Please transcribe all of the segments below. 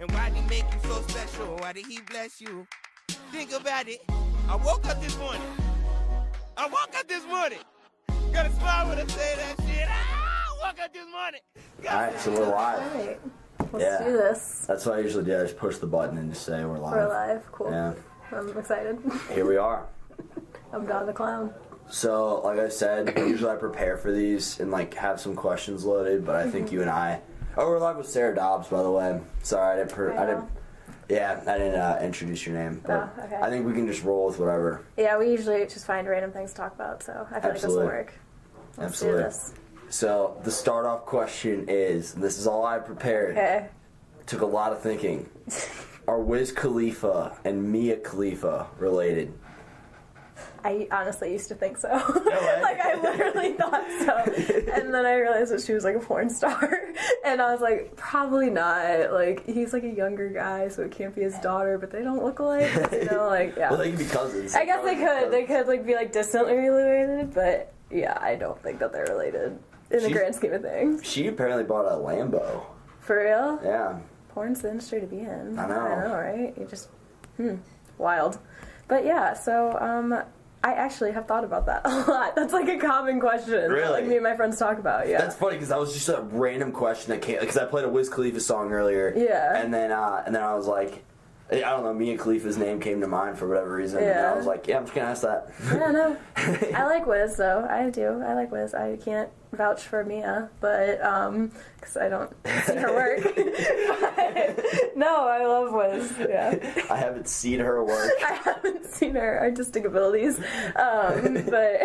And why did he make you so special? Why did he bless you? Think about it. I woke up this morning. Got a smile when I say that shit. I woke up this morning. Alright, so we're live. Alright, let's do this. That's what I usually do. I just push the button and just say we're live. We're live, cool. Yeah. I'm excited. Here we are. I'm Dot the Clown. So, like I said, usually I prepare for these and like have some questions loaded, but I think you and I... Oh, we're live with Sarah Dobbs, by the way. Sorry, I didn't introduce your name, but okay. I think we can just roll with whatever. Yeah, we usually just find random things to talk about, so I feel like this will work. Let's do this. So, the start-off question is, and this is all I prepared. Okay. Took a lot of thinking. Are Wiz Khalifa and Mia Khalifa related? I honestly used to think so. Like, I literally thought so. And then I realized that she was, like, a porn star. And I was like, probably not. Like, he's, like, a younger guy, so it can't be his daughter, but they don't look alike. You know, like, yeah. Well, they could be cousins. I guess they could. They could, like, be, like, distantly related, but, yeah, I don't think that they're related in the grand scheme of things. She apparently bought a Lambo. For real? Yeah. Porn's the industry to be in. I know, right? You just, wild. But, yeah, so, I actually have thought about that a lot. That's like a common question. Really? That, like, me and my friends talk about, yeah. That's funny because that was just a random question that came, because I played a Wiz Khalifa song earlier. Yeah. And then I was like, I don't know, Mia Khalifa's name came to mind for whatever reason. Yeah. And I was like, yeah, I'm just going to ask that. Yeah, no. I like Wiz, though. I do. I like Wiz. I can't vouch for Mia, but, because I don't see her work. But, no, I love Wiz, yeah. I haven't seen her work. I haven't seen her artistic abilities, but,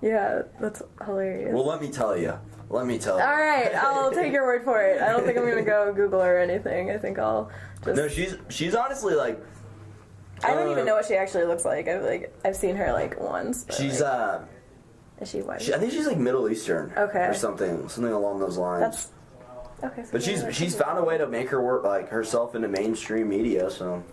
yeah, that's hilarious. Well, let me tell you. All right, I'll take your word for it. I don't think I'm going to go Google her or anything. I think I'll just... No, she's honestly, like... I don't even know what she actually looks like. I've seen her, like, once. She's, Is she white? I think she's, like, Middle Eastern. Okay. Or something along those lines. That's... Okay. So but she's found a way to make her work, like, herself into mainstream media, so...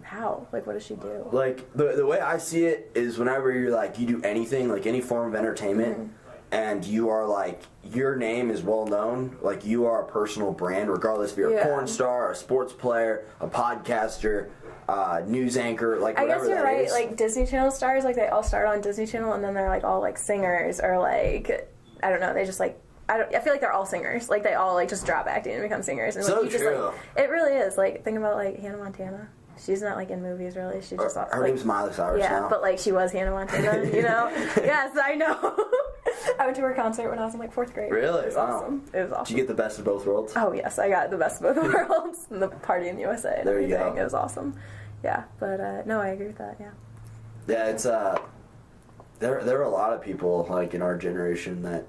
How? Like, what does she do? Like, the way I see it is whenever you're, like, you do anything, like, any form of entertainment, and you are, like, your name is well known, like, you are a personal brand, regardless if you're a porn star, a sports player, a podcaster, news anchor, like, whatever. I guess you're right, is. like, Disney Channel stars, like, they all start on Disney Channel, and then they're, like, all, like, singers, or, like, I don't know, they just, like, I feel like they're all singers. Like, they all, like, just drop acting and become singers. And, like, So you just, true. like, it really is. Like, think about, like, Hannah Montana. She's not, like, in movies, really. She's just... Her like, name's Miley Cyrus now. Yeah, but, like, she was Hannah Montana, you know? Yes, I know. I went to her concert when I was in, like, 4th grade. Really? It was awesome. It was awesome. Did you get the best of both worlds? Oh, yes, I got the best of both worlds. And the party in the USA and there you everything. go. It was awesome. Yeah, but, no, I agree with that, yeah. Yeah, it's, there are a lot of people, like, in our generation that,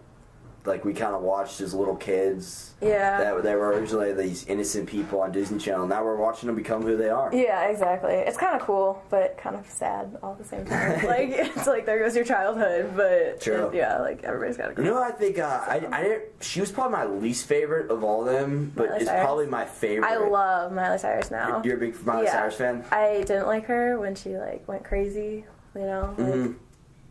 like, we kind of watched as little kids. Yeah. That they were originally these innocent people on Disney Channel. Now we're watching them become who they are. Yeah, exactly. It's kind of cool, but kind of sad all at the same time. Like, it's like, there goes your childhood, but... True. Yeah, like, everybody's got to go. You know what I think, I didn't... She was probably my least favorite of all of them, but Miley is Cyrus? probably my favorite. I love Miley Cyrus now. You're a big Miley Cyrus fan? I didn't like her when she, like, went crazy, you know? Like,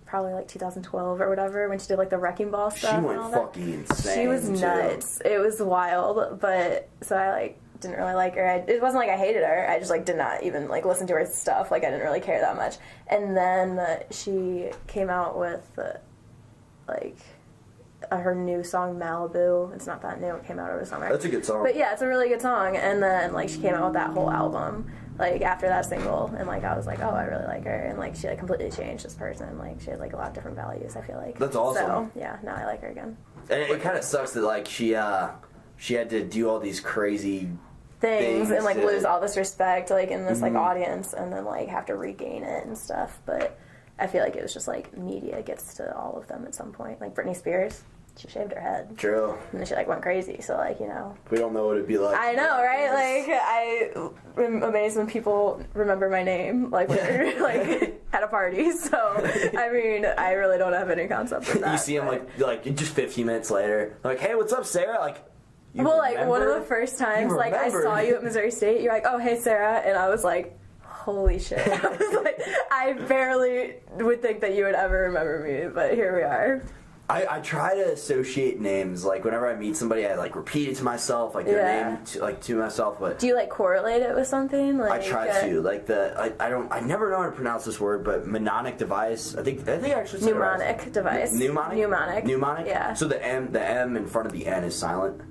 probably, like, 2012 or whatever, when she did, like, the Wrecking Ball stuff. She went fucking insane. She was nuts. It was wild, but, so I, like, didn't really like her. It wasn't like I hated her. I just, like, did not even, like, listen to her stuff. Like, I didn't really care that much. And then she came out with, her new song, Malibu. It's not that new. It came out over the summer. That's a good song. But, yeah, it's a really good song. And then, like, she came out with that whole album, like, after that single. And, like, I was like, oh, I really like her. And, like, she, like, completely changed as a person. Like, she had, like, a lot of different values, I feel like. That's awesome. So, yeah, now I like her again. And it kind of sucks that, like, she had to do all these crazy things and, like, lose all this respect, like, in this, like, audience, and then, like, have to regain it and stuff. But I feel like it was just, like, media gets to all of them at some point. Like, Britney Spears, she shaved her head. True. And then she, like, went crazy, so, like, you know. We don't know what it'd be like. I know, right? Like, I'm amazed when people remember my name, like, when they're, like, at a party. So, I mean, I really don't have any concept of that. You see them, like, just 15 minutes later. Like, hey, what's up, Sarah? Like, well, like, one of the first times, like, I saw you at Missouri State, you're like, oh, hey, Sarah, and I was like, holy shit. I was like, I barely would think that you would ever remember me, but here we are. I try to associate names. Like, whenever I meet somebody, I, like, repeat it to myself, like, their name to myself. But do you, like, correlate it with something? Like, I try to. Like, I never know how to pronounce this word, but mnemonic device. I think I actually said mnemonic device. Mnemonic? Yeah. So the M in front of the N is silent?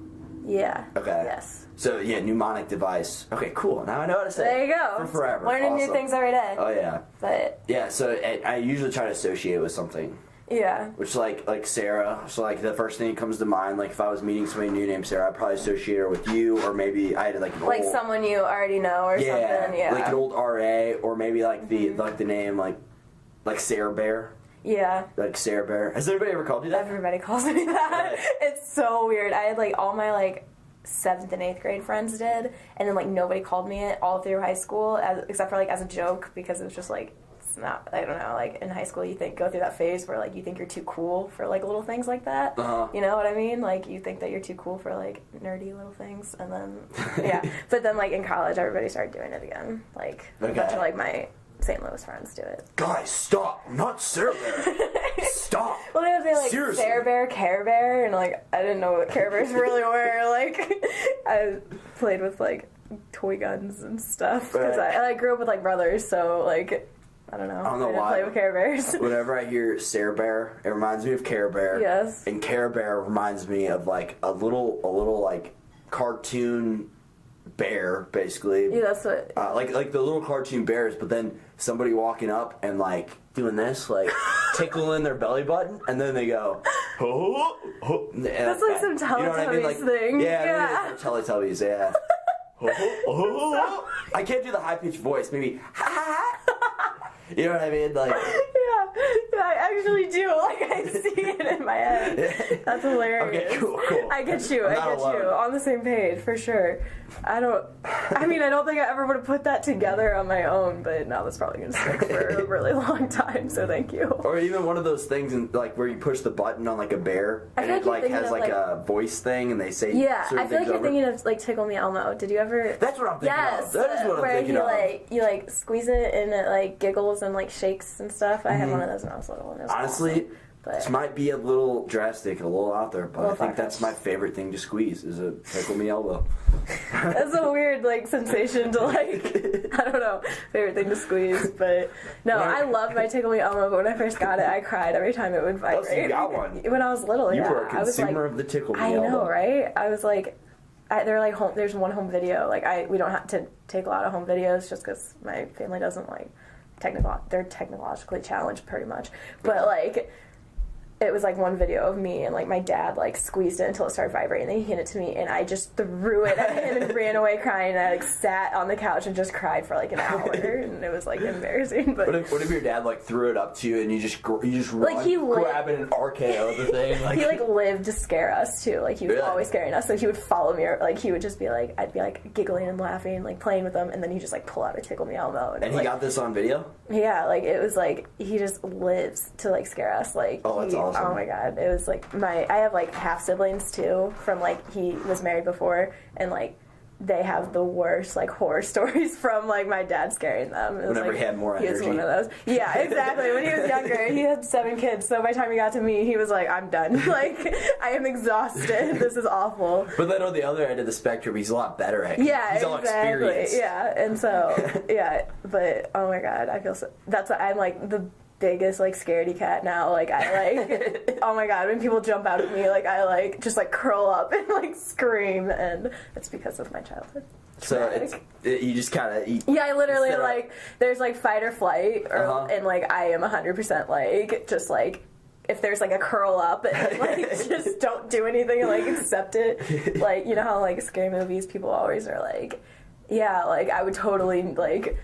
Yeah. Okay. Yes. So, yeah, mnemonic device. Okay, cool. Now I know how to say it. There you go. For forever. Learning new things every day. Oh, yeah. But... yeah, so I usually try to associate it with something. Yeah. Which, like Sarah. So, like, the first thing that comes to mind, like, if I was meeting somebody new named Sarah, I'd probably associate her with you, or maybe I had, like, an like old... someone you already know or something. Yeah. Like an old RA, or maybe, like, the name, like Sarah Bear. Yeah. Like Sarah Bear. Has anybody ever called you that? Everybody calls me that. Right. It's so weird. I had, like, all my, like, 7th and 8th grade friends did, and then, like, nobody called me it all through high school, except for, like, as a joke, because it was just, like, it's not, I don't know, like, in high school you go through that phase where, like, you think you're too cool for, like, little things like that. Uh-huh. You know what I mean? Like, you think that you're too cool for, like, nerdy little things, and then, yeah. But then, like, in college, everybody started doing it again. Like, a bunch of, like, my St. Louis friends do it. Guys, stop! Not Sarah Bear! Stop! Well, they would say, like, seriously. Sarah Bear, Care Bear, and, like, I didn't know what Care Bears really were. Like, I played with, like, toy guns and stuff. Because I, like, grew up with, like, brothers, so, like, I don't know why. Play with Care Bears. Whenever I hear Sarah Bear, it reminds me of Care Bear. Yes. And Care Bear reminds me of, like, a little like, cartoon bear, basically. Yeah, that's what... like the little cartoon bears, but then somebody walking up and, like, doing this, like, tickling their belly button, and then they go, oh, oh. That's like some Teletubbies, you know what I mean? Like, thing. Yeah. It's like Teletubbies, yeah. I can't do the high-pitched voice, maybe, you know what I mean? Like... Yeah, I actually do. Like, I see it in my head. That's hilarious. Okay, cool. I get you. On the same page, for sure. I don't think I ever would have put that together on my own, but now that's probably going to stick for a really long time, so thank you. Or even one of those things, like, where you push the button on, like, a bear, and it, like, has, like, a voice thing, and they say I feel like you're thinking of, like, Tickle Me Elmo. Did you ever... That's what I'm thinking of. That is what I'm thinking of. Where you, like, squeeze it, and it, like, giggles and, like, shakes and stuff. I had one of those when I was little, and it was honestly, awesome. This might be a little drastic, a little out there, but I think that's my favorite thing to squeeze, is a Tickle Me elbow. That's a weird, like, sensation to, like, I don't know, favorite thing to squeeze, but no, I loved my Tickle Me Elmo, but when I first got it, I cried every time it would vibrate. Oh, so you got one? When I was little, You yeah. were a consumer of the Tickle Me elbow. I know, right? I was like, they're like there's one home video, like, we don't have to take a lot of home videos just because my family doesn't, like, they're technologically challenged pretty much, but, like, it was like one video of me and like my dad like squeezed it until it started vibrating, and then he handed it to me and I just threw it at him and ran away crying, and I like sat on the couch and just cried for like an hour, and it was like embarrassing. But what if your dad like threw it up to you and you just run, like, he grab it and RKO the thing? Like... He like lived to scare us too. Like he was always scaring us. So he would follow me, or like he would just be like, I'd be like giggling and laughing, like playing with him, and then he'd just like pull out a Tickle Me Elmo. And he got this on video? Yeah, like it was like he just lives to like scare us. Like that's awesome. Oh my god, it was like I have like half siblings too. From like he was married before, and like they have the worst like horror stories from like my dad scaring them. It was, Whenever like, he had more energy. He was one of those. Yeah, exactly. When he was younger, he had 7 kids. So by the time he got to me, he was like, I'm done. Like, I am exhausted. This is awful. But then on the other end of the spectrum, he's a lot better at it. Yeah, he's all experienced. Yeah, and so, yeah. But, oh my god, I feel so... That's why I'm like the biggest like scaredy cat now. Like I like oh my god, when people jump out at me, like I like just like curl up and like scream, and it's because of my childhood. So you just kind of I literally like there's like fight or flight, or and like I am 100% like just like if there's like a curl up and like just don't do anything and like accept it. Like, you know how like scary movies people always are like, yeah, like I would totally like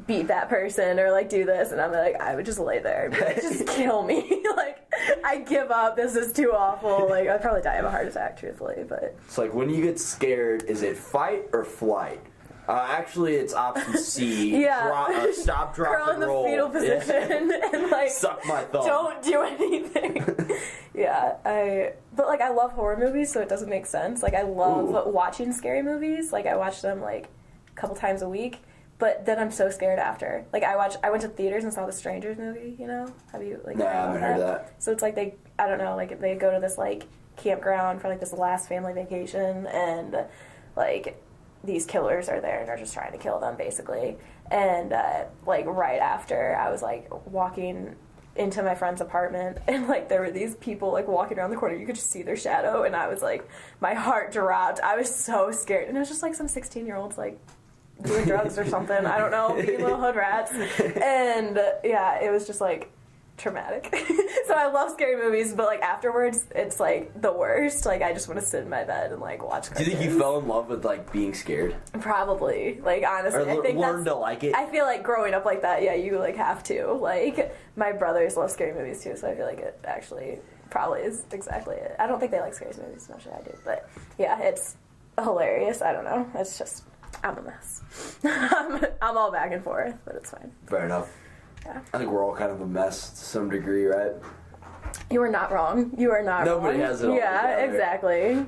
beat that person or like do this, and I'm like, I would just lay there and be like, just kill me. Like, I give up, this is too awful. Like, I'd probably die of a heart attack, truthfully. But it's like, when you get scared, is it fight or flight? Actually, it's option C. Yeah. Stop, drop, curl in the roll. Fetal position and like suck my thumb. Don't do anything. But like I love horror movies, so it doesn't make sense. Like I love watching scary movies. Like I watch them like a couple times a week. but then I'm so scared after. Like, I went to theaters and saw the Strangers movie, you know? Have you, like, no, I haven't heard of that. So it's like they go to this, like, campground for, like, this last family vacation, and, like, these killers are there and are just trying to kill them, basically. And, like, right after, I was, like, walking into my friend's apartment, and, like, there were these people, like, walking around the corner. You could just see their shadow, and I was, like, my heart dropped. I was so scared. And it was just, like, some 16-year-olds, like, doing drugs or something. I don't know, being little hood rats. And, yeah, it was just, like, traumatic. So I love scary movies, but, like, afterwards, it's, like, the worst. Like, I just want to sit in my bed and, like, watch cartoons. Do you think you fell in love with, like, being scared? Probably. Like, honestly, or I think learn to like it? I feel like growing up like that, yeah, you, like, have to. Like, my brothers love scary movies, too, so I feel like it actually probably is exactly it. I don't think they like scary movies as much as I do, but, yeah, it's hilarious. I don't know. It's just... I'm a mess. I'm all back and forth, but it's fine. Fair enough. Yeah. I think we're all kind of a mess to some degree, right? You are not wrong. You are not wrong. Nobody has it all together. Exactly.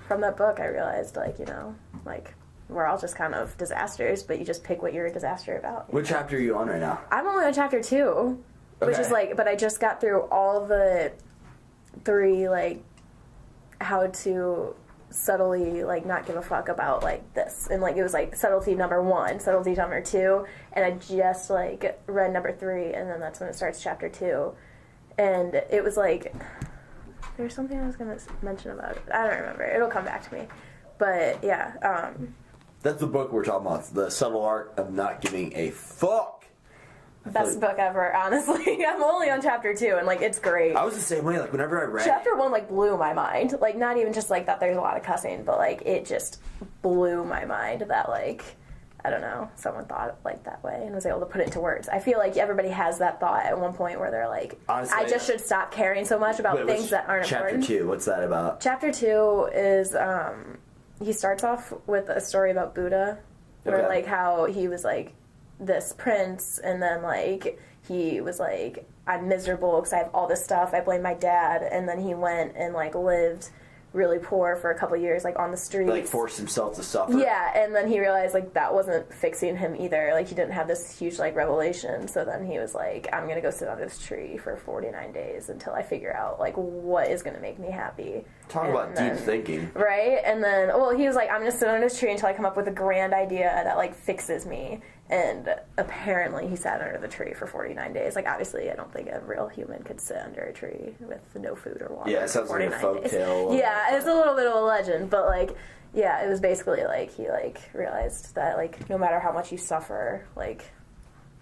From that book, I realized, like, you know, like, we're all just kind of disasters, but you just pick what you're a disaster about. What chapter are you on right now? I'm only on chapter 2, which is, like, but I just got through all the 3, like, how to... subtly, like, not give a fuck about, like, this. And, like, it was, like, subtlety number 1, subtlety number 2, and I just, like, read number 3, and then that's when it starts chapter 2. And it was, like, there's something I was gonna mention about it. I don't remember. It'll come back to me. But, yeah, That's the book we're talking about, The Subtle Art of Not Giving a Fuck. best book ever, honestly. I'm only on chapter 2, and, like, it's great. I was the same way, like, whenever I read... Chapter 1, like, blew my mind. Like, not even just, like, that there's a lot of cussing, but, like, it just blew my mind that, like, I don't know, someone thought it, like, that way and was able to put it into words. I feel like everybody has that thought at one point where they're like, honestly, I just should stop caring so much about things that aren't important. Chapter 2, what's that about? Chapter 2 is, he starts off with a story about Buddha, where, like, how he was, like, this prince, and then, like, he was like, I'm miserable because I have all this stuff, I blame my dad, and then he went and, like, lived really poor for a couple years, like, on the streets. Like, forced himself to suffer. Yeah, and then he realized, like, that wasn't fixing him either. Like, he didn't have this huge, like, revelation, so then he was like, I'm gonna go sit on this tree for 49 days until I figure out, like, what is gonna make me happy. Talk about deep thinking. Right? And then, well, he was like, I'm gonna sit on this tree until I come up with a grand idea that, like, fixes me. And apparently he sat under the tree for 49 days. Like, obviously, I don't think a real human could sit under a tree with no food or water. Yeah, it sounds like a folktale. Yeah, it's a little bit of a legend, but, like, yeah, it was basically, like, he, like, realized that, like, no matter how much you suffer, like,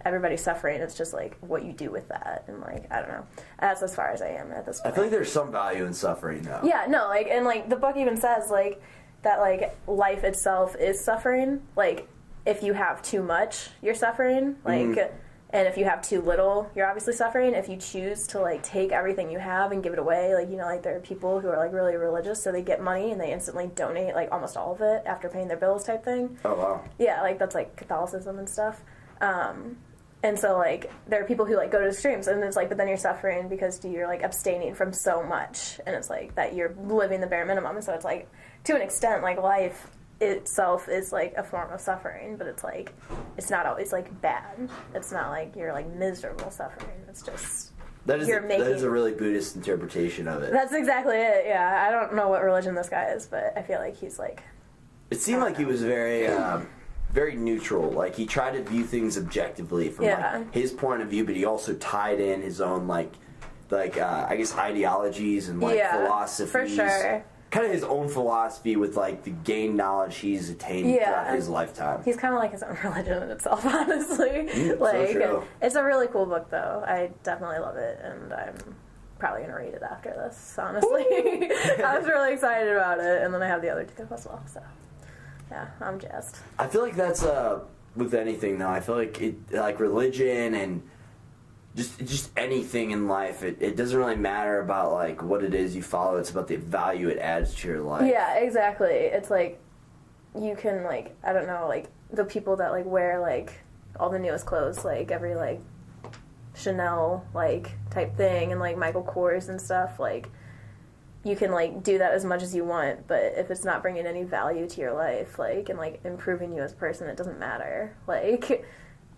everybody's suffering. It's just, like, what you do with that. And, like, I don't know. That's as far as I am at this point. I feel like there's some value in suffering, though. Yeah, no, like, and, like, the book even says, like, that, like, life itself is suffering. Like, if you have too much, you're suffering. Like, and if you have too little, you're obviously suffering. If you choose to, like, take everything you have and give it away, like, you know, like, there are people who are, like, really religious, so they get money and they instantly donate, like, almost all of it after paying their bills type thing. Oh, wow. Yeah, like, that's, like, Catholicism and stuff. And so, like, there are people who, like, go to extremes, and it's like, but then you're suffering because you're, like, abstaining from so much, and it's like that you're living the bare minimum. And so it's like, to an extent, like, life itself is, like, a form of suffering, but it's like, it's not always, like, bad. It's not like you're, like, miserable suffering. It's just that is a really Buddhist interpretation of it. That's exactly it. Yeah, I don't know what religion this guy is, but I feel like he's, like, it seemed like he was very very neutral. Like, he tried to view things objectively from like his point of view, but he also tied in his own like I guess ideologies and like philosophies. For sure. Kind of his own philosophy with, like, the gained knowledge he's attained throughout his lifetime. He's kind of like his own religion in itself, honestly. Like, so true. It's a really cool book, though. I definitely love it, and I'm probably going to read it after this, honestly. I was really excited about it, and then I have the other 2 as well, so yeah, I'm jazzed. I feel like that's, with anything, though, I feel like it, like, religion and just anything in life, it doesn't really matter about, like, what it is you follow. It's about the value it adds to your life. Yeah, exactly. It's like, you can, like, I don't know, like, the people that, like, wear, like, all the newest clothes, like, every, like, Chanel, like, type thing, and, like, Michael Kors and stuff, like, you can, like, do that as much as you want, but if it's not bringing any value to your life, like, and, like, improving you as a person, it doesn't matter. Like,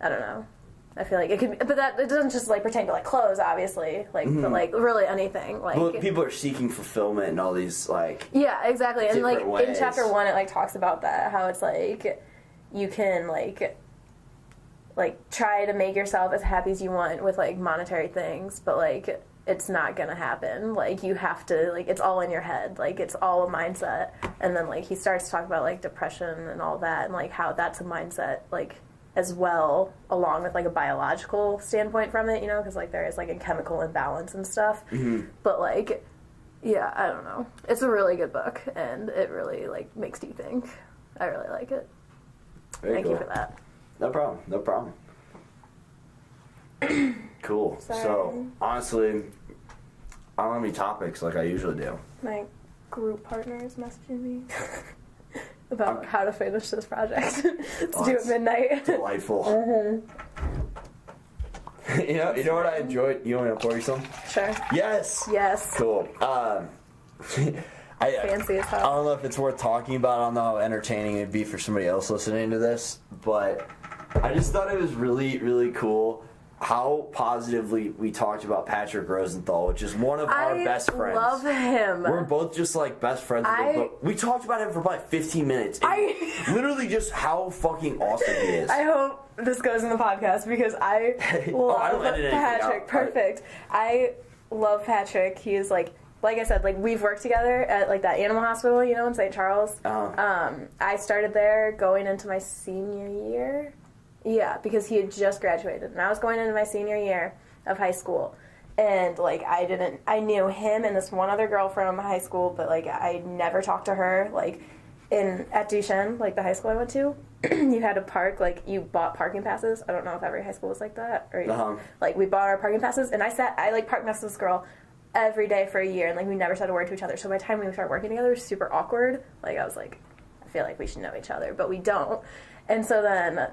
I don't know. I feel like it could, but that it doesn't just like pertain to like clothes, obviously, like but like really anything. Like, well, people are seeking fulfillment in all these like exactly, and like ways. in chapter 1, it like talks about that, how it's like you can like try to make yourself as happy as you want with like monetary things, but like it's not gonna happen. Like you have to like it's all in your head, like it's all a mindset. And then like he starts to talk about like depression and all that, and like how that's a mindset, like as well, along with like a biological standpoint from it, you know, because like there is like a chemical imbalance and stuff. But like, yeah, I don't know. It's a really good book, and it really like makes you think. I really like it. Thank you for that. No problem. Cool. Sorry. So honestly, I don't have any topics like I usually do. My group partner is messaging me. About how to finish this project. It's due at midnight. Delightful. You know what I enjoyed? You want me to pour you some? Sure. Yes. Cool. Fancy as hell. I don't know if it's worth talking about. I don't know how entertaining it'd be for somebody else listening to this, but I just thought it was really, really cool how positively we talked about Patrick Rosenthal, which is one of our best friends. I love him. We're both just like best friends. We talked about him for about 15 minutes. Literally just how fucking awesome he is. I hope this goes in the podcast because I love Patrick. Perfect. I love Patrick. He is like I said, like we've worked together at like that animal hospital, you know, in St. Charles. I started there going into my senior year. Yeah, because he had just graduated, and I was going into my senior year of high school, and, like, I knew him and this one other girl from high school, but, like, I never talked to her, like, at Duchesne, like, the high school I went to, you had to park, like, you bought parking passes. I don't know if every high school was like that, or, like, we bought our parking passes, and I parked next to this girl every day for a year, and, like, we never said a word to each other, so by the time we started working together, it was super awkward. Like, I was like, I feel like we should know each other, but we don't, and so then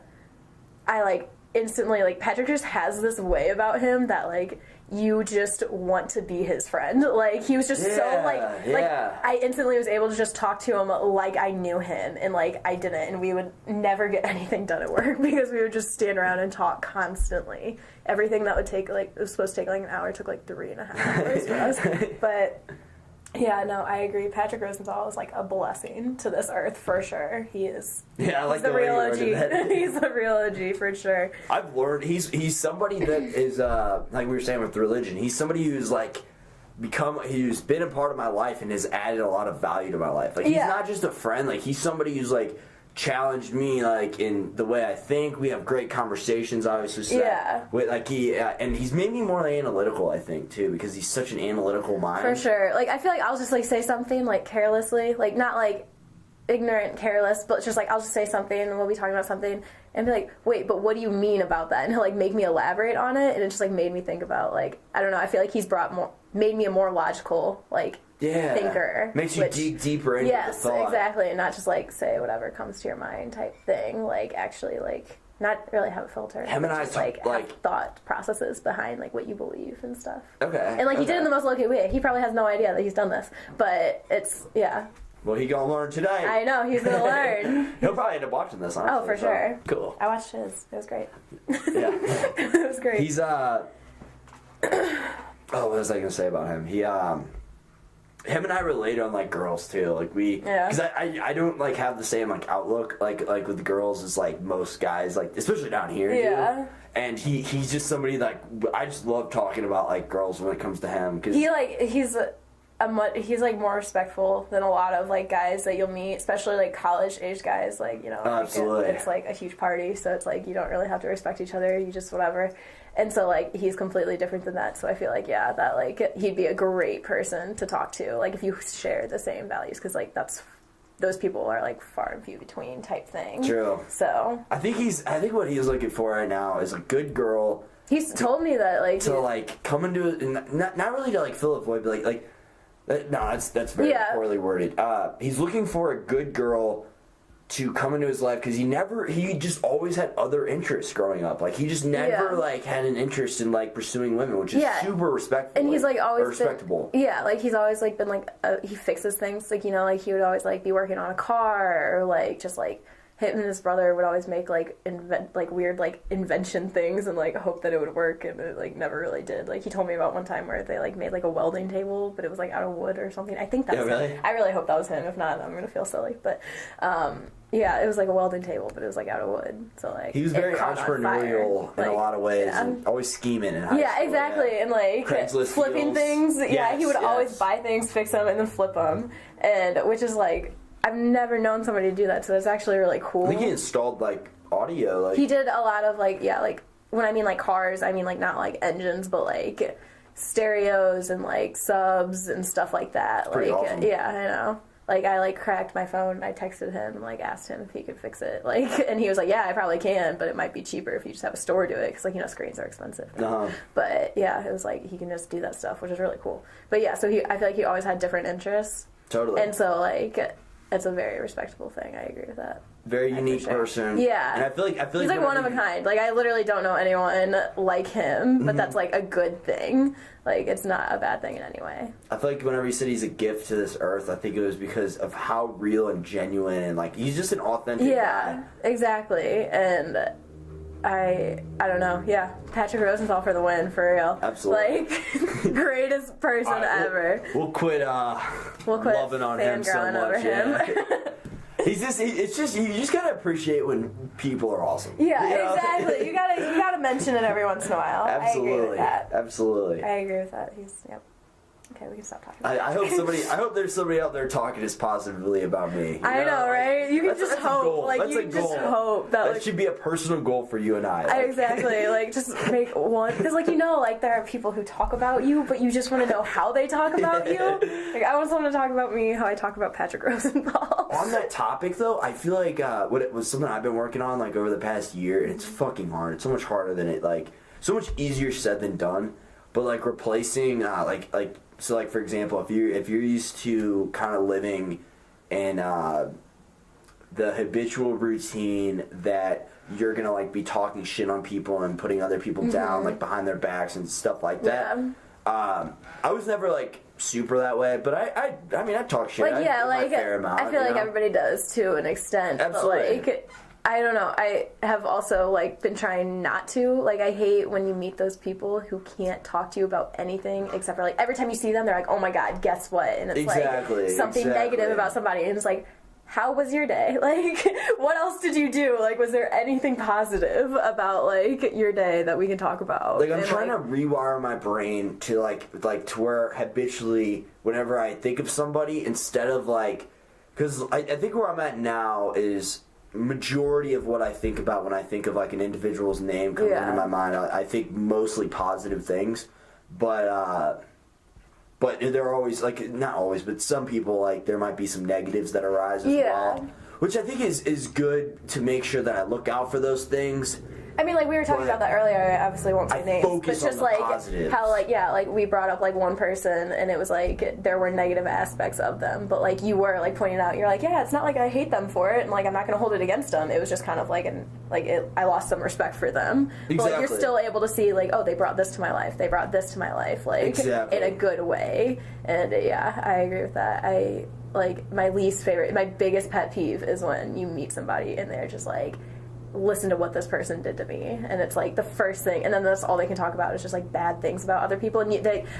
I, like, instantly, like, Patrick just has this way about him that, like, you just want to be his friend. Like, he was just so, like, I instantly was able to just talk to him like I knew him, and, like, I didn't, and we would never get anything done at work because we would just stand around and talk constantly. Everything that would take, like, it was supposed to take, like, an hour took, like, 3.5 hours for us. But yeah, no, I agree. Patrick Rosenthal is like a blessing to this earth for sure. He is. Yeah, I like the real OG. He's the real OG for sure. I've learned he's somebody that is like we were saying with religion. He's somebody who's like who's been a part of my life and has added a lot of value to my life. Like he's not just a friend. Like he's somebody who's like challenged me like in the way I think. We have great conversations, obviously. So with like and he's made me more analytical, I think, too, because he's such an analytical mind. For sure. Like I feel like I'll just like say something like carelessly, like not like ignorant, careless, but just like I'll just say something and we'll be talking about something and be like, wait, but what do you mean about that? And he'll like make me elaborate on it, and it just like made me think about like I don't know. I feel like he's made me a more logical thinker. Makes you dig deeper into the thought. Yes, exactly, and not just like say whatever comes to your mind type thing. Like actually like not really have a filter. Him and I just like have thought processes behind like what you believe and stuff. Okay. And like he did it in the most low-key way. He probably has no idea that he's done this, but it's Well, he gonna learn today. I know, he's gonna learn. He'll probably end up watching this, honestly. Oh, for sure. Cool. I watched his. It was great. Yeah. It was great. He's, what was I gonna say about him? Him and I relate on, like, girls, too. Like, because I don't, like, have the same, like, outlook, like with the girls as, like, most guys, like, especially down here, do. And he's just somebody, like, I just love talking about, like, girls when it comes to him. Cause he's like more respectful than a lot of like guys that you'll meet, especially like college age guys. Like absolutely, it's like a huge party, so it's like you don't really have to respect each other. You just whatever. And so like he's completely different than that. So I feel like that like he'd be a great person to talk to. Like if you share the same values, because like those people are like far and few between type thing. True. So I think what he's looking for right now is a good girl. He's told me that like to like come into it, not really to like fill a void, but like. No, that's very poorly worded. He's looking for a good girl to come into his life because he just always had other interests growing up. Like he just never like had an interest in like pursuing women, which is super respectful. And he's like always respectable. Like he's always like been like he fixes things, like, you know, like he would always like be working on a car, or like just like him and his brother would always make like weird like invention things and like hope that it would work, and it like never really did. Like he told me about one time where they like made like a welding table, but it was like out of wood or something. I think that's him. I really hope that was him. If not, I'm gonna feel silly. But it was like a welding table, but it was like out of wood. So like he was very entrepreneurial in a lot of ways, and always scheming in high school. Yeah, exactly, and like Craigslist flipping things. He would always buy things, fix them, and then flip them, and which is like, I've never known somebody to do that, so it's actually really cool. I think he installed like audio. Like he did a lot of like like when I mean like cars, I mean like not like engines, but like stereos and like subs and stuff like that. Pretty like awesome. Yeah, I know. Like I like cracked my phone. I texted him and like asked him if he could fix it. Like, and he was like, "Yeah, I probably can, but it might be cheaper if you just have a store do it, because like, you know, screens are expensive." But yeah, it was like he can just do that stuff, which is really cool. But yeah, so I feel like he always had different interests. Totally. And so like, it's a very respectable thing. I agree with that. Very unique person. Yeah. And I feel like he's like one of a kind. Like I literally don't know anyone like him, but that's like a good thing. Like it's not a bad thing in any way. I feel like whenever he said he's a gift to this earth, I think it was because of how real and genuine and like he's just an authentic guy. Yeah, exactly. And I don't know. Yeah, Patrick Rosenthal for the win, for real. Absolutely. Like greatest person ever. We'll quit loving on him so much. Over him. He's just you just gotta appreciate when people are awesome. Yeah, you know? Exactly. You gotta mention it every once in a while. Absolutely. I agree with that. Absolutely. I agree with that. Yep. Okay, we can stop talking. I hope there's somebody out there talking as positively about me. I know, right? You can just hope. Like that's you just hope that should be a personal goal for you and I. Exactly. Like just make one, because like, you know, like there are people who talk about you, but you just want to know how they talk about you. Like I want someone to talk about me how I talk about Patrick Rosenthal. On that topic though, I feel like what it was something I've been working on like over the past year, and it's fucking hard. It's so much harder than it so much easier said than done. But like replacing so like for example, if you're used to kind of living in the habitual routine that you're gonna like be talking shit on people and putting other people down like behind their backs and stuff like that. Yeah. I was never like super that way, but I mean I talk shit. Like yeah, like fair amount, I feel like everybody does to an extent. Absolutely. But like I don't know. I have also like been trying not to. Like I hate when you meet those people who can't talk to you about anything except for like every time you see them, they're like, "Oh my god, guess what?" And it's like something negative about somebody, and it's like, how was your day? Like, what else did you do? Like, was there anything positive about like your day that we can talk about? Like I'm trying to rewire my brain to like to where habitually whenever I think of somebody, instead of like, because I think where I'm at now is majority of what I think about when I think of like an individual's name coming into my mind, I think mostly positive things, but there are always like, not always, but some people like there might be some negatives that arise as well, which I think is good to make sure that I look out for those things. I mean, like we were talking about that earlier. I obviously won't say names, but just like positives. How like like we brought up like one person, and it was like there were negative aspects of them, but like you were like pointing out, you're like, yeah, it's not like I hate them for it, and like I'm not gonna hold it against them. It was just kind of like I lost some respect for them. Exactly. But like you're still able to see like, oh, they brought this to my life. They brought this to my life, like in a good way. And yeah, I agree with that. I like my biggest pet peeve is when you meet somebody and they're just like, listen to what this person did to me, and it's like the first thing, and then that's all they can talk about is just like bad things about other people. And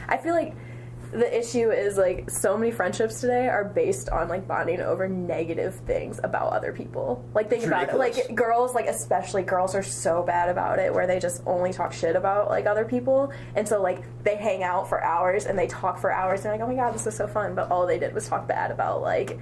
I feel like the issue is like so many friendships today are based on like bonding over negative things about other people. Like think about it, like girls, like especially girls are so bad about it, where they just only talk shit about like other people, and so like they hang out for hours and they talk for hours, and they're like, oh my god, this is so fun, but all they did was talk bad about like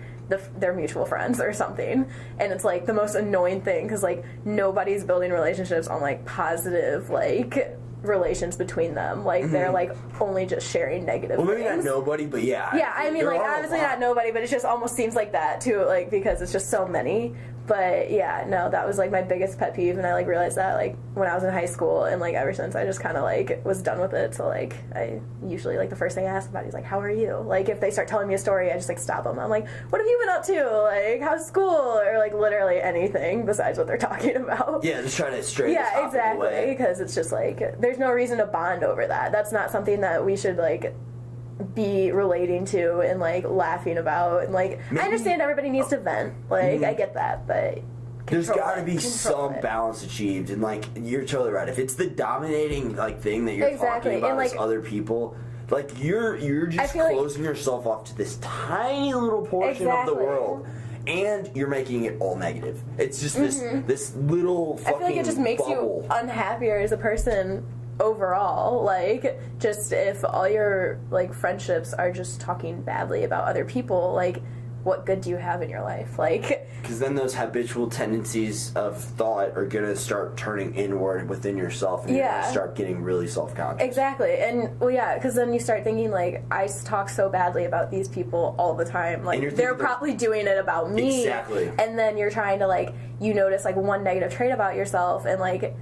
their mutual friends or something. And it's like the most annoying thing, because like nobody's building relationships on like positive like relations between them. Like they're like only just sharing negative maybe things. not nobody, but yeah, I mean like obviously not nobody, but it just almost seems like that too, like because it's just so many. But yeah, no, that was like my biggest pet peeve, and I like realized that like when I was in high school, and like ever since I just kind of like was done with it. So like I usually like the first thing I ask somebody is like, how are you? Like if they start telling me a story, I just like stop them. I'm like, what have you been up to? Like how's school? Or like literally anything besides what they're talking about. Yeah, just try to straighten the topic exactly, away. because it's just like there's no reason to bond over that. That's not something that we should like be relating to and like laughing about, and like I understand everybody needs to vent, like I get that, but there's got to be some balance achieved, and like you're totally right. If it's the dominating like thing that you're talking about, and, like, as other people, like you're just closing yourself off to this tiny little portion of the world. And you're making it all negative. It's just this little fucking I feel like it just makes you unhappier as a person overall. Like, just if all your like friendships are just talking badly about other people, like what good do you have in your life? Like, because then those habitual tendencies of thought are gonna start turning inward within yourself, and you're gonna start getting really self-conscious. Exactly, and well, yeah, because then you start thinking like, I talk so badly about these people all the time. Like they're probably doing it about me. Exactly. And then you're trying to like, you notice like one negative trait about yourself, and like,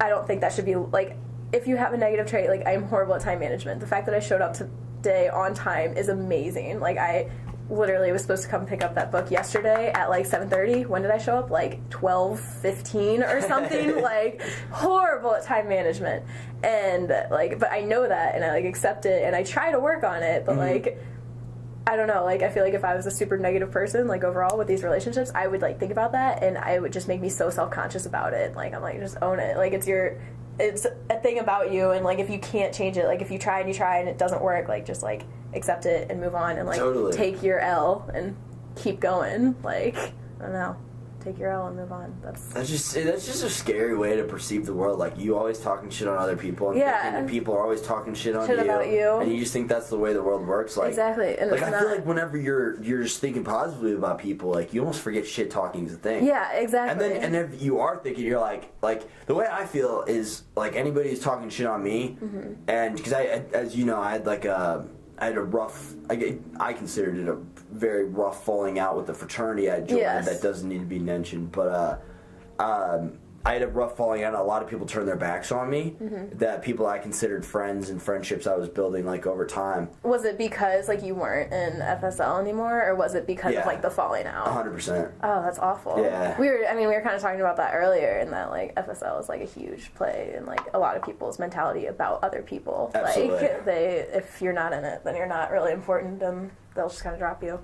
I don't think that should be like, if you have a negative trait, like I'm horrible at time management. The fact that I showed up today on time is amazing. Like I literally was supposed to come pick up that book yesterday at like 7:30. When did I show up? Like 12:15 or something. Like horrible at time management. And like, but I know that, and I like accept it, and I try to work on it, but like I don't know, like I feel like if I was a super negative person, like overall with these relationships, I would like think about that, and I would just make me so self-conscious about it. Like I'm like, just own it. Like it's a thing about you, and like if you can't change it, like if you try and it doesn't work, like just like accept it and move on, and like take your L and keep going. Like I don't know, take your L and move on. That's just a scary way to perceive the world. Like you always talking shit on other people, and thinking that people are always talking shit about you, and you just think that's the way the world works. Like exactly. And like I feel like whenever you're just thinking positively about people, like you almost forget shit talking is a thing. Yeah, exactly. And if you are thinking, you're like the way I feel is like anybody who's talking shit on me, and because as you know, I had a rough, I considered it a very rough falling out with the fraternity I joined. That doesn't need to be mentioned, but I had a rough falling out. A lot of people turned their backs on me. That people I considered friends and friendships I was building like over time. Was it because like you weren't in FSL anymore, or was it because of like the falling out? 100%. Oh, that's awful. Yeah. We were kind of talking about that earlier, and that like FSL is like a huge play in like a lot of people's mentality about other people. Absolutely. Like if you're not in it, then you're not really important, and they'll just kind of drop you.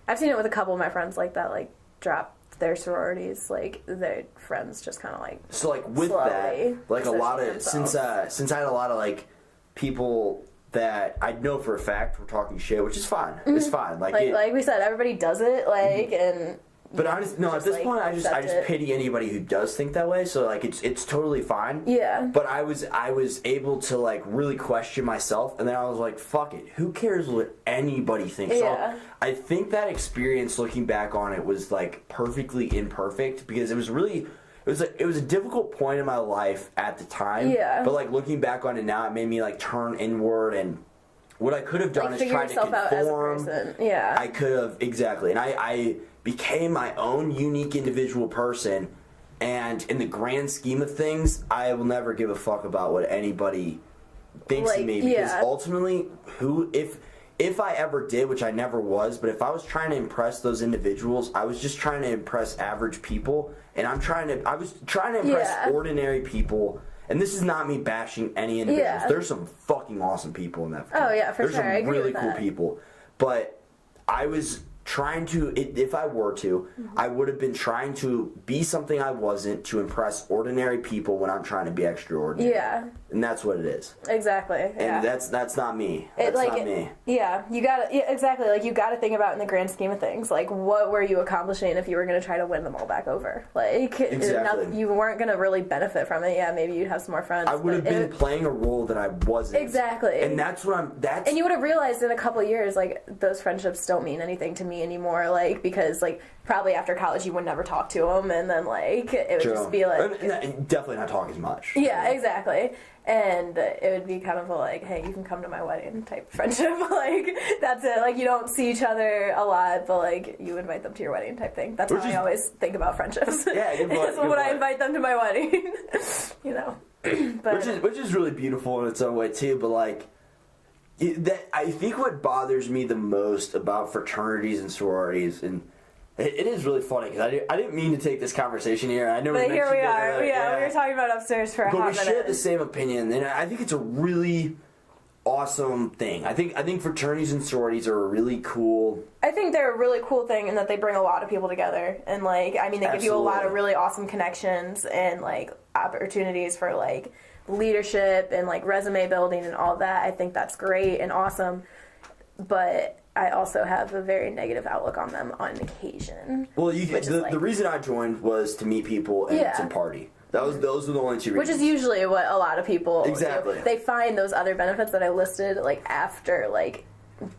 I've seen it with a couple of my friends like that, like drop their sororities, like their friends just kind of like so like with that, like a lot of since I had a lot of like people that I know for a fact were talking shit, which is fine. It's fine. Like we said, everybody does it. Like and. But honestly, no. At this point, I just pity anybody who does think that way. So like, it's totally fine. Yeah. But I was able to like really question myself, and then I was like, "Fuck it. Who cares what anybody thinks?" Yeah. So I think that experience, looking back on it, was like perfectly imperfect because it was really. It was a difficult point in my life at the time. Yeah. But like looking back on it now, it made me like turn inward, and what I could have done is try to conform. Out as a person. Yeah. I could have exactly, and I became my own unique individual person, and in the grand scheme of things, I will never give a fuck about what anybody thinks of me, because ultimately, if I ever did, which I never was, but if I was trying to impress those individuals, I was just trying to impress average people, and I was trying to impress ordinary people. And this is not me bashing any individuals. Yeah. There's some fucking awesome people in that film. Oh yeah, for There's sure. some I agree really with cool that. people. But I was trying to, if I were to, I would have been trying to be something I wasn't to impress ordinary people when I'm trying to be extraordinary. Yeah. And that's what it is. Exactly. Yeah. And that's not me. That's not me. Yeah, you gotta, exactly, like you gotta think about in the grand scheme of things, like what were you accomplishing if you were gonna try to win them all back over? Like, exactly. You weren't gonna really benefit from it. Yeah, maybe you'd have some more friends. I would have been playing a role that I wasn't. Exactly. And that's what and you would have realized in a couple of years, like, those friendships don't mean anything to me anymore, like, because, like, probably after college you would never talk to them, and then, like, it would just be like... And definitely not talk as much. Yeah, exactly. And it would be kind of a, like, hey, you can come to my wedding type friendship. Like, that's it. Like, you don't see each other a lot, but, like, you invite them to your wedding type thing. That's how I always think about friendships. Yeah, would I invite them to my wedding? You know. But, which is really beautiful in its own way, too, but, like, I think what bothers me the most about fraternities and sororities, and it is really funny because I didn't mean to take this conversation here. I know, but here we are. Yeah, we were talking about upstairs for a hot minute. But we share the same opinion, and I think it's a really awesome thing. I think fraternities and sororities are a really cool. I think they're a really cool thing in that they bring a lot of people together, and like, I mean, they give you a lot of really awesome connections and like opportunities for like leadership and like resume building and all that. I think that's great and awesome, but I also have a very negative outlook on them on occasion. Well, the reason I joined was to meet people and to party. Those were the only two reasons. Which is usually what a lot of people do. They find those other benefits that I listed like after like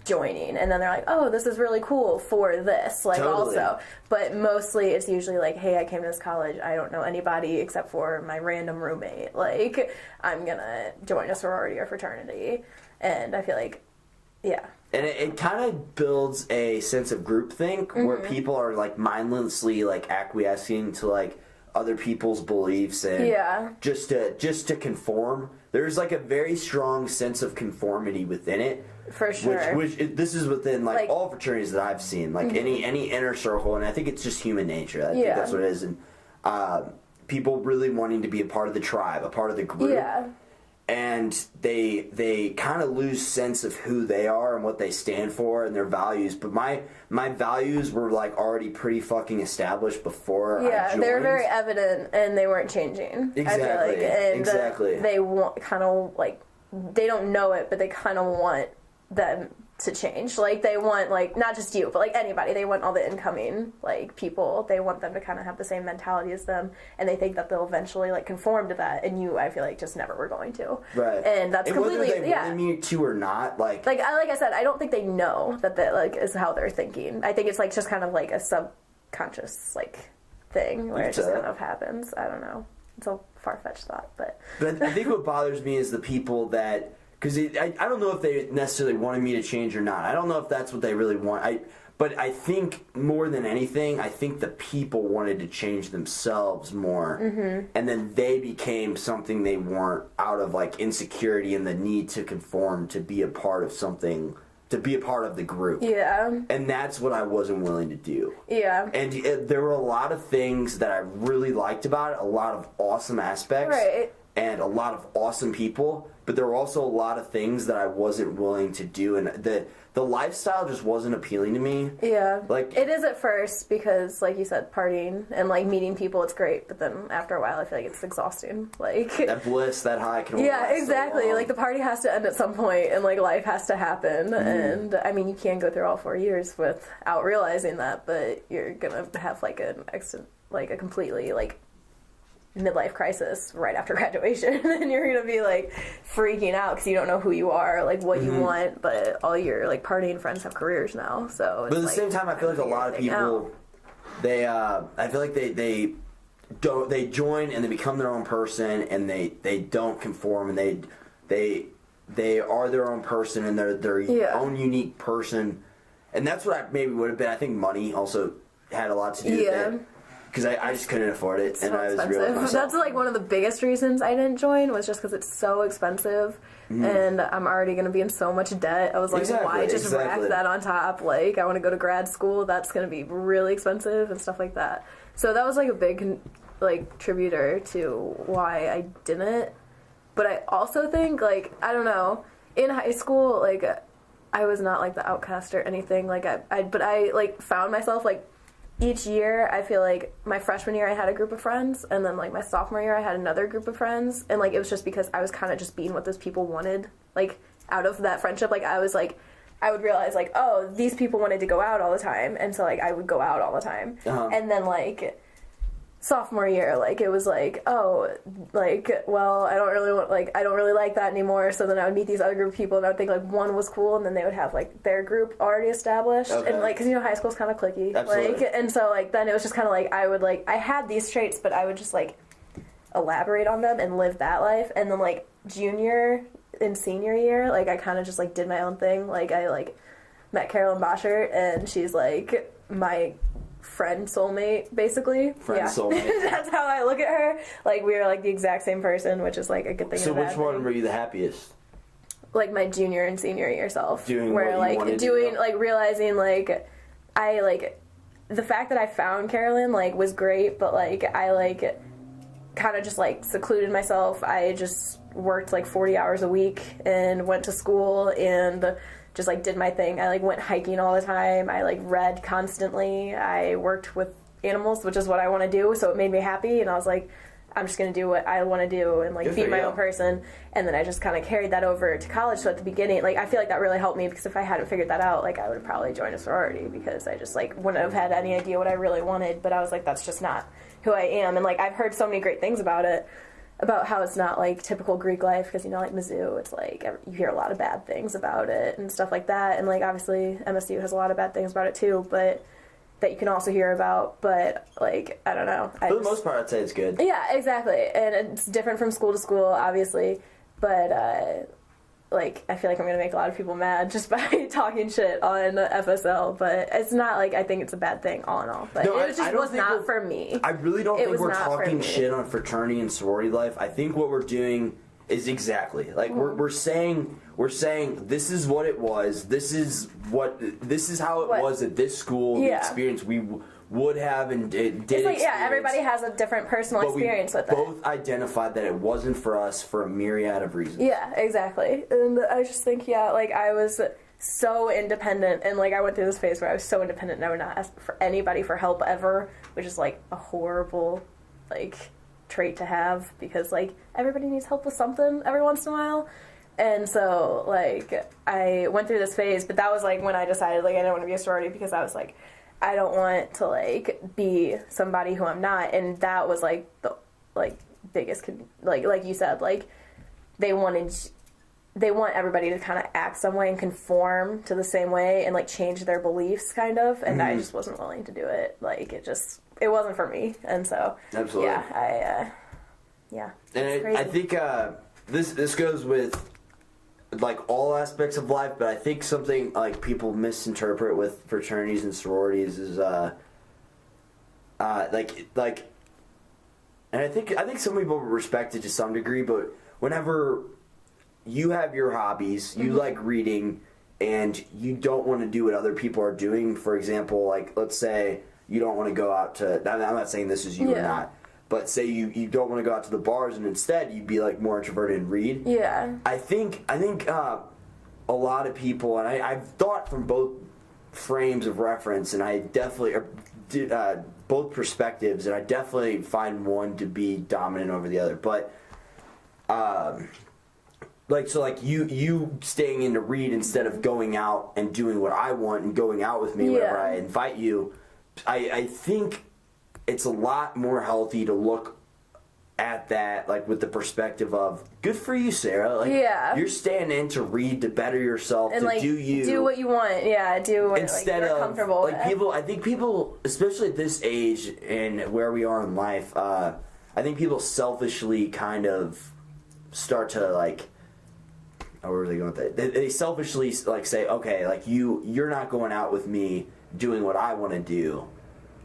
joining, and then they're like, oh, this is really cool for this, like also. But mostly it's usually like, hey, I came to this college, I don't know anybody except for my random roommate, like I'm gonna join a sorority or fraternity. And I feel like, yeah. And it kind of builds a sense of groupthink where people are like mindlessly like acquiescing to like other people's beliefs and just to conform. There's like a very strong sense of conformity within it. For sure. This is within like all fraternities that I've seen, like any inner circle, and I think it's just human nature. I think that's what it is, and people really wanting to be a part of the tribe, a part of the group. Yeah. And they kind of lose sense of who they are and what they stand for and their values. But my values were like already pretty fucking established before I joined. They were very evident and they weren't changing. Exactly. I feel like. And exactly. They want kind of like, they don't know it, but they kind of want them to change. Like they want, like, not just you, but like anybody. They want all the incoming like people. They want them to kind of have the same mentality as them, and they think that they'll eventually like conform to that. And you, I feel like, just never were going to. Right. And that's completely whether they wanted me to or not, like I said, I don't think they know that like is how they're thinking. I think it's like just kind of like a subconscious like thing where it just kind of happens. I don't know. It's a far-fetched thought, but I think what bothers me is the people that. Because I don't know if they necessarily wanted me to change or not. I don't know if that's what they really want. But I think more than anything, I think the people wanted to change themselves more. Mm-hmm. And then they became something they weren't out of like insecurity and the need to conform to be a part of something, to be a part of the group. Yeah. And that's what I wasn't willing to do. Yeah. And there were a lot of things that I really liked about it, a lot of awesome aspects. Right. And a lot of awesome people, but there were also a lot of things that I wasn't willing to do, and the lifestyle just wasn't appealing to me. Yeah, like it is at first because, like you said, partying and like meeting people, it's great, but then after a while, I feel like it's exhausting. Like that bliss, that high can only last exactly. so like the party has to end at some point, and like life has to happen. And I mean, you can go through all 4 years without realizing that, but you're gonna have like a completely like midlife crisis right after graduation, and you're gonna be like freaking out because you don't know who you are, like what you want, but all your like partying friends have careers now. So but at the same time, I feel like a lot of people I feel like they join and they become their own person, and they don't conform, and they are their own person, and they're their own unique person. And that's what I maybe would have been. I think money also had a lot to do with it. Because I just couldn't afford it, and I was real with myself. That's like one of the biggest reasons I didn't join, was just because it's so expensive, and I'm already going to be in so much debt. I was like, why just rack that on top? Like, I want to go to grad school, that's going to be really expensive and stuff like that. So that was like a big like contributor to why I didn't. But I also think, like, I don't know, in high school, like, I was not like the outcast or anything. Like, but I like found myself like, each year, I feel like my freshman year I had a group of friends, and then like my sophomore year I had another group of friends, and like it was just because I was kind of just being what those people wanted, like out of that friendship. Like I was like, I would realize like, oh, these people wanted to go out all the time, and so like I would go out all the time, and then like sophomore year, like, it was like, oh, like, well, I don't really like that anymore. So then I would meet these other group of people, and I would think, like, one was cool, and then they would have, like, their group already established. Okay. And, like, because, you know, high school's kind of cliquey. Absolutely. Like, and so, like, then it was just kind of like, I had these traits, but I would just, like, elaborate on them and live that life. And then, like, junior and senior year, like, I kind of just, like, did my own thing. Like, I, like, met Carolyn Boschert, and she's, like, my friend soulmate, basically. Soulmate. That's how I look at her. Like, we are, like, the exact same person, which is, like, a good thing. So which one were you the happiest? Like, my junior and senior year self. Doing where, what you wanted to do? like, realizing, like, I, like, the fact that I found Carolyn, like, was great, but, like, I, like, kind of just, like, secluded myself. I just worked, like, 40 hours a week and went to school and just, like, did my thing. I, like, went hiking all the time. I, like, read constantly. I worked with animals, which is what I want to do, so it made me happy, and I was like, I'm just going to do what I want to do and, like, be my own person. And then I just kind of carried that over to college. So at the beginning, like, I feel like that really helped me, because if I hadn't figured that out, like, I would have probably joined a sorority, because I just, like, wouldn't have had any idea what I really wanted. But I was like, that's just not who I am. And, like, I've heard so many great things about it, about how it's not, like, typical Greek life, because, you know, like, Mizzou, it's, like, you hear a lot of bad things about it and stuff like that, and, like, obviously, MSU has a lot of bad things about it, too, but that you can also hear about, but, like, I don't know. For the most part, I'd say it's good. Yeah, exactly, and it's different from school to school, obviously, but, like, I feel like I'm going to make a lot of people mad just by talking shit on FSL, but it's not, like, I think it's a bad thing all in all, but no, it just was not for me. I really don't think we're talking shit on fraternity and sorority life. I think what we're doing is exactly, like, we're saying this is what it was, this is how it was at this school, the experience we would have and did it's like, experience. Yeah, everybody has a different personal experience with it. Both identified that it wasn't for us for a myriad of reasons. Yeah, exactly. And I just think, like, I was so independent, and, like, I went through this phase where I was so independent and I would not ask for anybody for help ever, which is, like, a horrible, like, trait to have, because, like, everybody needs help with something every once in a while. And so, like, I went through this phase, but that was, like, when I decided, like, I didn't want to be a sorority, because I was like, I don't want to, like, be somebody who I'm not. And that was, like, the, like, biggest, like you said, like, they want everybody to kind of act some way and conform to the same way and, like, change their beliefs, kind of, and I just wasn't willing to do it. Like, it wasn't for me, and so, absolutely. Yeah, and I think, this goes with, like, all aspects of life, but I think something, like, people misinterpret with fraternities and sororities is, like, and I think some people respect it to some degree, but whenever you have your hobbies, you like reading, and you don't want to do what other people are doing, for example, like, let's say you don't want to go out to, I'm not saying this is you or not, but say you don't want to go out to the bars, and instead you'd be, like, more introverted and read. Yeah. I think a lot of people, and I've thought from both frames of reference, and I definitely both perspectives, and I definitely find one to be dominant over the other. But like you staying in to read instead of going out and doing what I want and going out with me whenever I invite you, I think it's a lot more healthy to look at that, like, with the perspective of, good for you, Sarah. Like, you're staying in to read, to better yourself, and, to, like, do what you want. Yeah, do what, instead, like, you're comfortable with. I think people, especially at this age and where we are in life, I think people selfishly kind of start to, like, where are they going with that? They selfishly, like, say, okay, like, you're not going out with me doing what I want to do,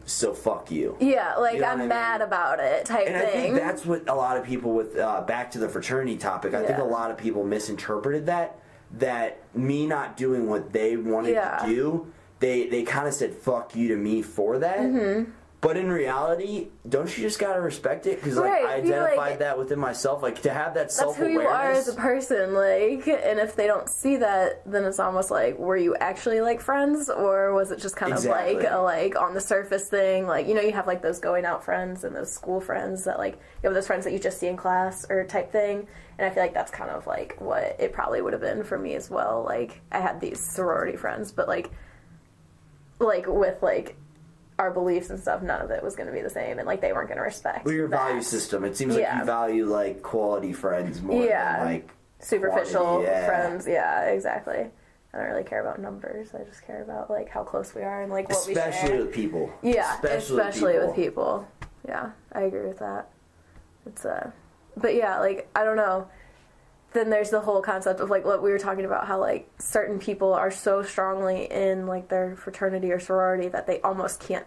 so fuck you. Yeah, like, you know I'm mad about it type thing. And I think that's what a lot of people with, back to the fraternity topic, I think a lot of people misinterpreted that me not doing what they wanted to do, they kind of said fuck you to me for that. But in reality, don't you just gotta respect it? Because, like, I identified that within myself. Like, to have that self-awareness. That's who you are as a person, like, and if they don't see that, then it's almost like, were you actually, like, friends? Or was it just kind of, like, a, like, on the surface thing? Like, you know, you have, like, those going out friends and those school friends that, like, you have those friends that you just see in class or type thing. And I feel like that's kind of, like, what it probably would have been for me as well. Like, I had these sorority friends, but, like with, like, our beliefs and stuff, none of it was going to be the same, and like they weren't going to respect. Well, your value system. It seems like you value like quality friends more than like superficial friends. Yeah, exactly. I don't really care about numbers. I just care about like how close we are and like what we share. Especially with people. Yeah, especially with people. Yeah, I agree with that. It's but yeah, like I don't know. Then there's the whole concept of like what we were talking about, how like certain people are so strongly in like their fraternity or sorority that they almost can't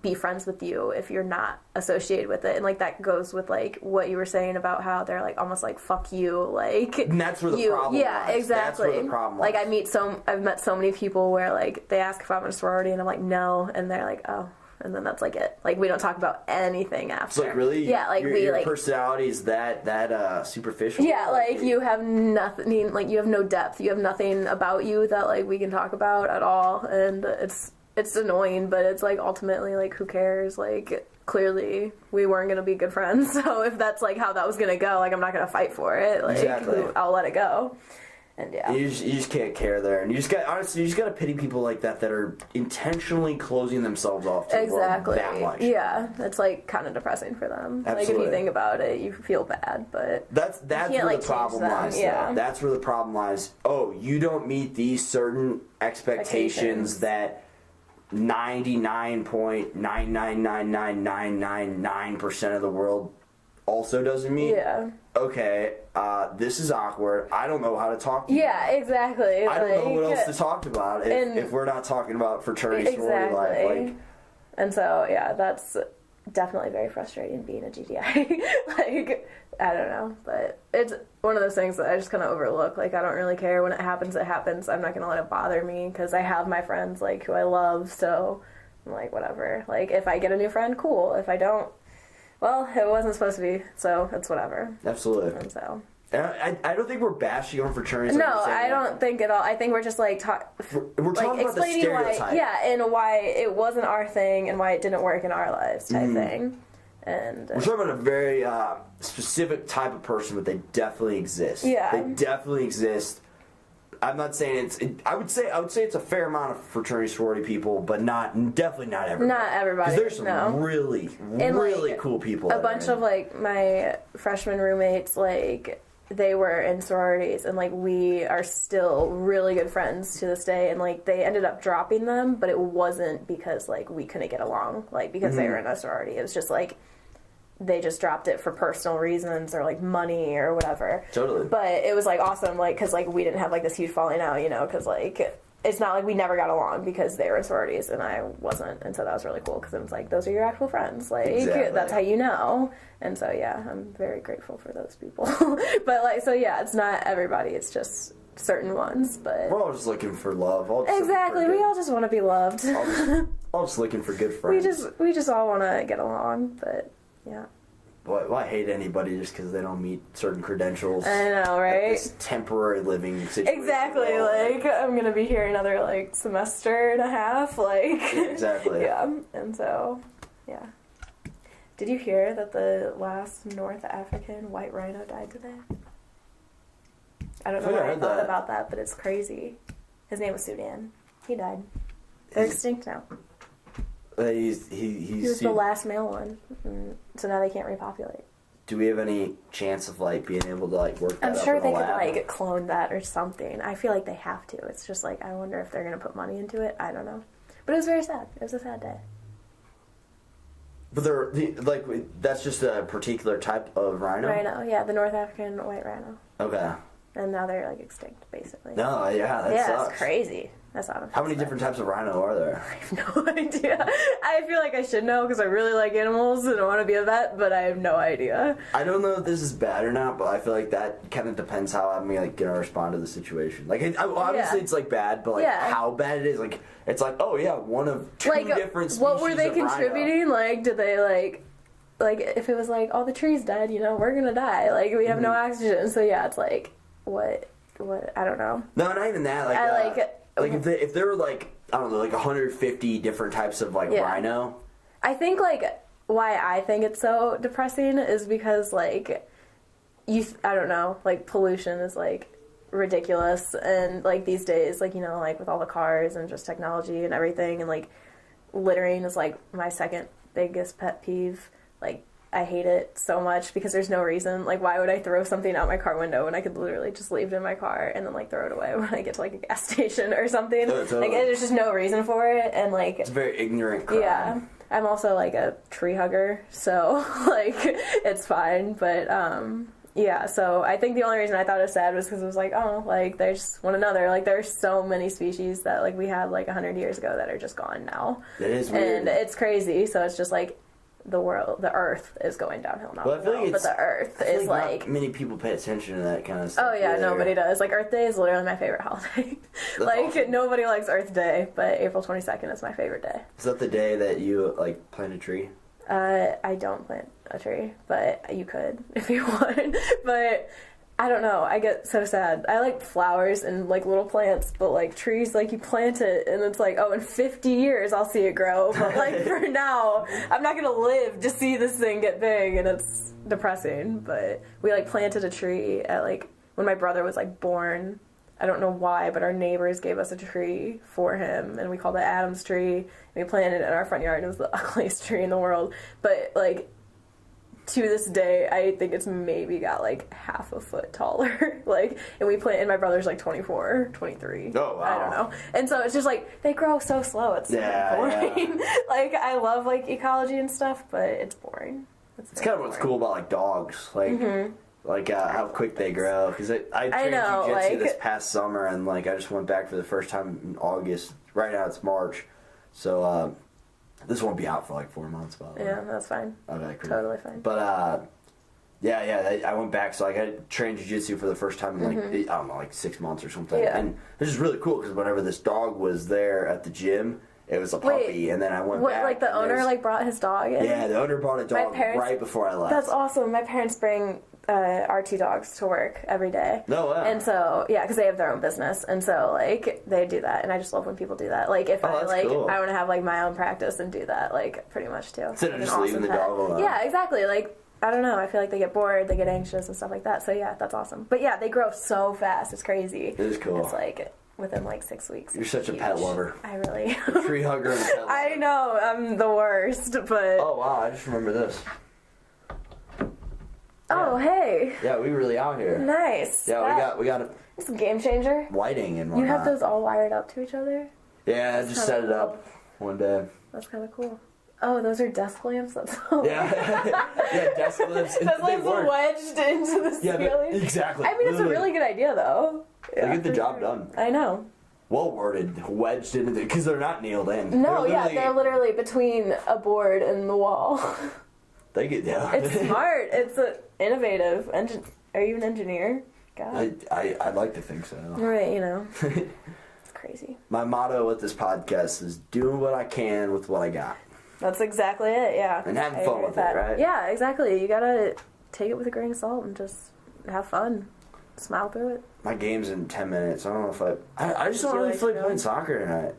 be friends with you if you're not associated with it. And like that goes with like what you were saying about how they're like almost like fuck you, like, and that's where the problem lies. Exactly. That's where the problem lies. Like I've met so many people where like they ask if I'm in a sorority and I'm like no, and they're like oh, and then that's like it. Like we don't talk about anything after. It's like really, yeah, like your personality is that superficial. Yeah, like you have nothing, like you have no depth. You have nothing about you that like we can talk about at all, and it's annoying, but it's like ultimately like who cares? Like clearly we weren't gonna be good friends, so if that's like how that was gonna go, like I'm not gonna fight for it. Like exactly. I'll let it go. And yeah, you just can't care there, and you just gotta pity people like that are intentionally closing themselves off to the world that much. Yeah, it's like kind of depressing for them. Absolutely. Like if you think about it, you feel bad, but that's where like the problem lies. Yeah, that's where the problem lies. Oh, you don't meet these certain expectations that 99.9999999% of the world also doesn't meet. Yeah. Okay, this is awkward. I don't know how to talk to you. Yeah, exactly. I don't know what else to talk about if we're not talking about fraternity sorority life. Like, and so, yeah, that's definitely very frustrating being a GDI. Like, I don't know, but it's one of those things that I just kind of overlook. Like, I don't really care. When it happens, it happens. I'm not going to let it bother me because I have my friends, like, who I love, so I'm like, whatever. Like, if I get a new friend, cool. If I don't, well, it wasn't supposed to be, so it's whatever. Absolutely. And so. I don't think we're bashing on fraternities. No, I don't think at all. I think we're just like we're talking about the stereotype. Why, and why it wasn't our thing and why it didn't work in our lives type thing. And we're talking about a very specific type of person, but they definitely exist. Yeah, they definitely exist. I'm not saying I would say it's a fair amount of fraternity sorority people, but definitely not everybody. Not everybody. Because there's some really cool people. A bunch of like my freshman roommates, like they were in sororities, and like we are still really good friends to this day. And like they ended up dropping them, but it wasn't because like we couldn't get along, like because they were in a sorority. It was just like they just dropped it for personal reasons or like money or whatever. Totally. But it was like awesome, like because like we didn't have like this huge falling out, you know, because like it's not like we never got along because they were in sororities and I wasn't, and so that was really cool because it was like those are your actual friends, like exactly. That's how you know. And so yeah, I'm very grateful for those people. But like so yeah, it's not everybody, it's just certain ones. But we're all just looking for love. Exactly, we all just want to be loved. all just looking for good friends. We just all want to get along, but. Yeah. Boy, I hate anybody just because they don't meet certain credentials. I know, right? This temporary living situation. Exactly. Like, I'm going to be here another, like, semester and a half. Like, yeah, exactly. Yeah. And so, yeah. Did you hear that the last North African white rhino died today? I don't know what I thought about that, but it's crazy. His name was Sudan. He died. They're extinct now. He was the last male one, so now they can't repopulate. Do we have any chance of like being able to like work that I'm up sure in they a lab? could like clone that or something. I feel like they have to. It's just like I wonder if they're gonna put money into it. I don't know, but it was very sad. It was a sad day. But that's just a particular type of rhino. Rhino, yeah, the North African white rhino. Okay. And now they're like extinct, basically. No, yeah, that sucks. It's crazy. That's not. How many different types of rhino are there? I have no idea. I feel like I should know because I really like animals and I want to be a vet, but I have no idea. I don't know if this is bad or not, but I feel like that kind of depends how I'm gonna respond to the situation. Like, obviously it's like bad, but like how bad it is. Like, it's like, oh yeah, one of two different species. What were they of contributing? Rhino. Like, did they like if it was like all the trees died, you know, we're gonna die. Like we have no oxygen, so yeah, it's like what I don't know. No, not even that. Like if there were like I don't know, like 150 different types of like rhino. I think like why I think it's so depressing is because like I don't know, like pollution is like ridiculous, and like these days, like, you know, like with all the cars and just technology and everything, and like littering is, like, my second biggest pet peeve. Like, I hate it so much because there's no reason. Like, why would I throw something out my car window when I could literally just leave it in my car and then, like, throw it away when I get to, like, a gas station or something? Totally. Like, there's just no reason for it, and, like... It's a very ignorant crime. Yeah. I'm also, like, a tree hugger, so, like, it's fine, but, yeah, so I think the only reason I thought it was sad was because it was like, oh, like, there's one another. Like, there's so many species that, like, we had, like, 100 years ago that are just gone now. It is weird. And it's crazy, so it's just, like, the Earth is going downhill now. Well, I feel like but the Earth is, like... Not many people pay attention to that kind of stuff. Oh, yeah, either. Nobody does. Like, Earth Day is literally my favorite holiday. Like, awesome. Nobody likes Earth Day, but April 22nd is my favorite day. Is that the day that you, like, plant a tree? I don't plant a tree, but you could if you want. But I don't know. I get so sad. I like flowers and like little plants, but like trees, like you plant it and it's like, oh, in 50 years I'll see it grow. But like for now, I'm not gonna live to see this thing get big, and it's depressing. But we like planted a tree at like when my brother was like born. I don't know why, but our neighbors gave us a tree for him, and we called it Adam's tree. And we planted it in our front yard, and it was the ugliest tree in the world. But, like, to this day, I think it's maybe got, like, half a foot taller. Like, and we planted, and my brother's, like, 24, 23. Oh, wow. I don't know. And so it's just, like, they grow so slow. It's boring. Yeah. Like, I love, like, ecology and stuff, but it's boring. It's kind of what's cool about, like, dogs. Like... Mm-hmm. Like, how quick they grow. Because I trained jiu-jitsu this past summer, and, like, I just went back for the first time in August. Right now it's March. So, this won't be out for, like, 4 months, by the way. Yeah, that's fine. Okay, cool. Totally fine. But, yeah, I went back, so, like, I trained jiu-jitsu for the first time in, like, I don't know, like, 6 months or something. Yeah. And this is really cool, because whenever this dog was there at the gym... It was a puppy, and then I went back. Like, the owner, like, brought his dog in? Yeah, the owner brought a dog right before I left. That's awesome. My parents bring RT dogs to work every day. No way. And so, yeah, because they have their own business. And so, like, they do that. And I just love when people do that. Like, if I want to have, like, my own practice and do that, like, pretty much, too. Instead of just leaving the dog alone. Yeah, exactly. Like, I don't know. I feel like they get bored, they get anxious and stuff like that. So, yeah, that's awesome. But, yeah, they grow so fast. It's crazy. It is cool. It's, like... within like 6 weeks. You're such a pet lover. I really a tree hugger and a pet lover. I know, I'm the worst, but... Oh, wow, I just remember this. Oh, yeah. Hey. Yeah, we really out here. Nice. Yeah, we got a... It's a game changer. Lighting and whatnot. You have those all wired up to each other? Yeah, I just set it up one day. That's kind of cool. Oh, those are desk lamps? That's all. Yeah, desk lamps. Desk lamps wedged into the ceiling. Exactly. I mean, it's a really good idea, though. Yeah, they get the job done. I know. Well worded, wedged into because they're not nailed in. No, they're literally between a board and the wall. They get down. It's smart. It's innovative. Are you an engineer? God. I'd like to think so. Right, you know. It's crazy. My motto with this podcast is doing what I can with what I got. That's exactly it, yeah. And having fun with it, right? Yeah, exactly. You gotta take it with a grain of salt and just have fun. Smile through it. My game's in 10 minutes. I don't know if I just don't really feel like playing soccer tonight.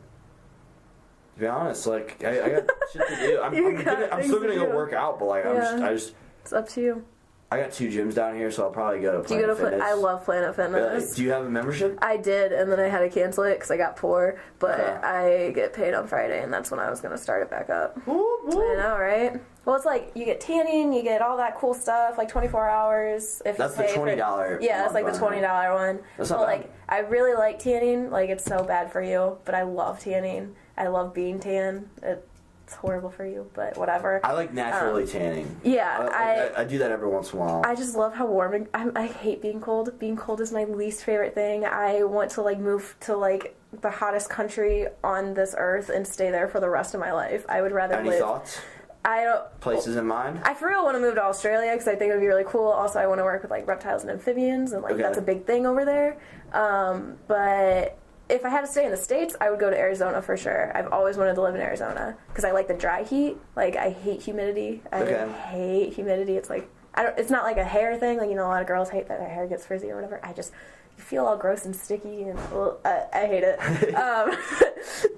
To be honest, like, I got shit to do. I'm still gonna go work out, but, like, I just... It's up to you. I got 2 gyms down here, so I'll probably go to Planet Fitness. I love Planet Fitness. Do you have a membership? I did, and then I had to cancel it because I got poor. But I get paid on Friday, and that's when I was going to start it back up. Ooh. I know, right? Well, it's like you get tanning, you get all that cool stuff, like 24 hours. That's the $20. Yeah, that's like the $20 one. That's not bad. Like, I really like tanning. Like, it's so bad for you, but I love tanning. I love being tan. It's horrible for you, but whatever. I like naturally tanning. Yeah, I do that every once in a while. I just love how warm I hate being cold. Being cold is my least favorite thing. I want to like move to like the hottest country on this earth and stay there for the rest of my life. I would rather live. Any thoughts? I don't. Places in mind? I for real want to move to Australia because I think it would be really cool. Also, I want to work with like reptiles and amphibians, and like that's a big thing over there. But if I had to stay in the States, I would go to Arizona for sure. I've always wanted to live in Arizona because I like the dry heat. Like, I hate humidity. I hate humidity. It's like, it's not like a hair thing. Like, you know, a lot of girls hate that their hair gets frizzy or whatever. You feel all gross and sticky, and I hate it.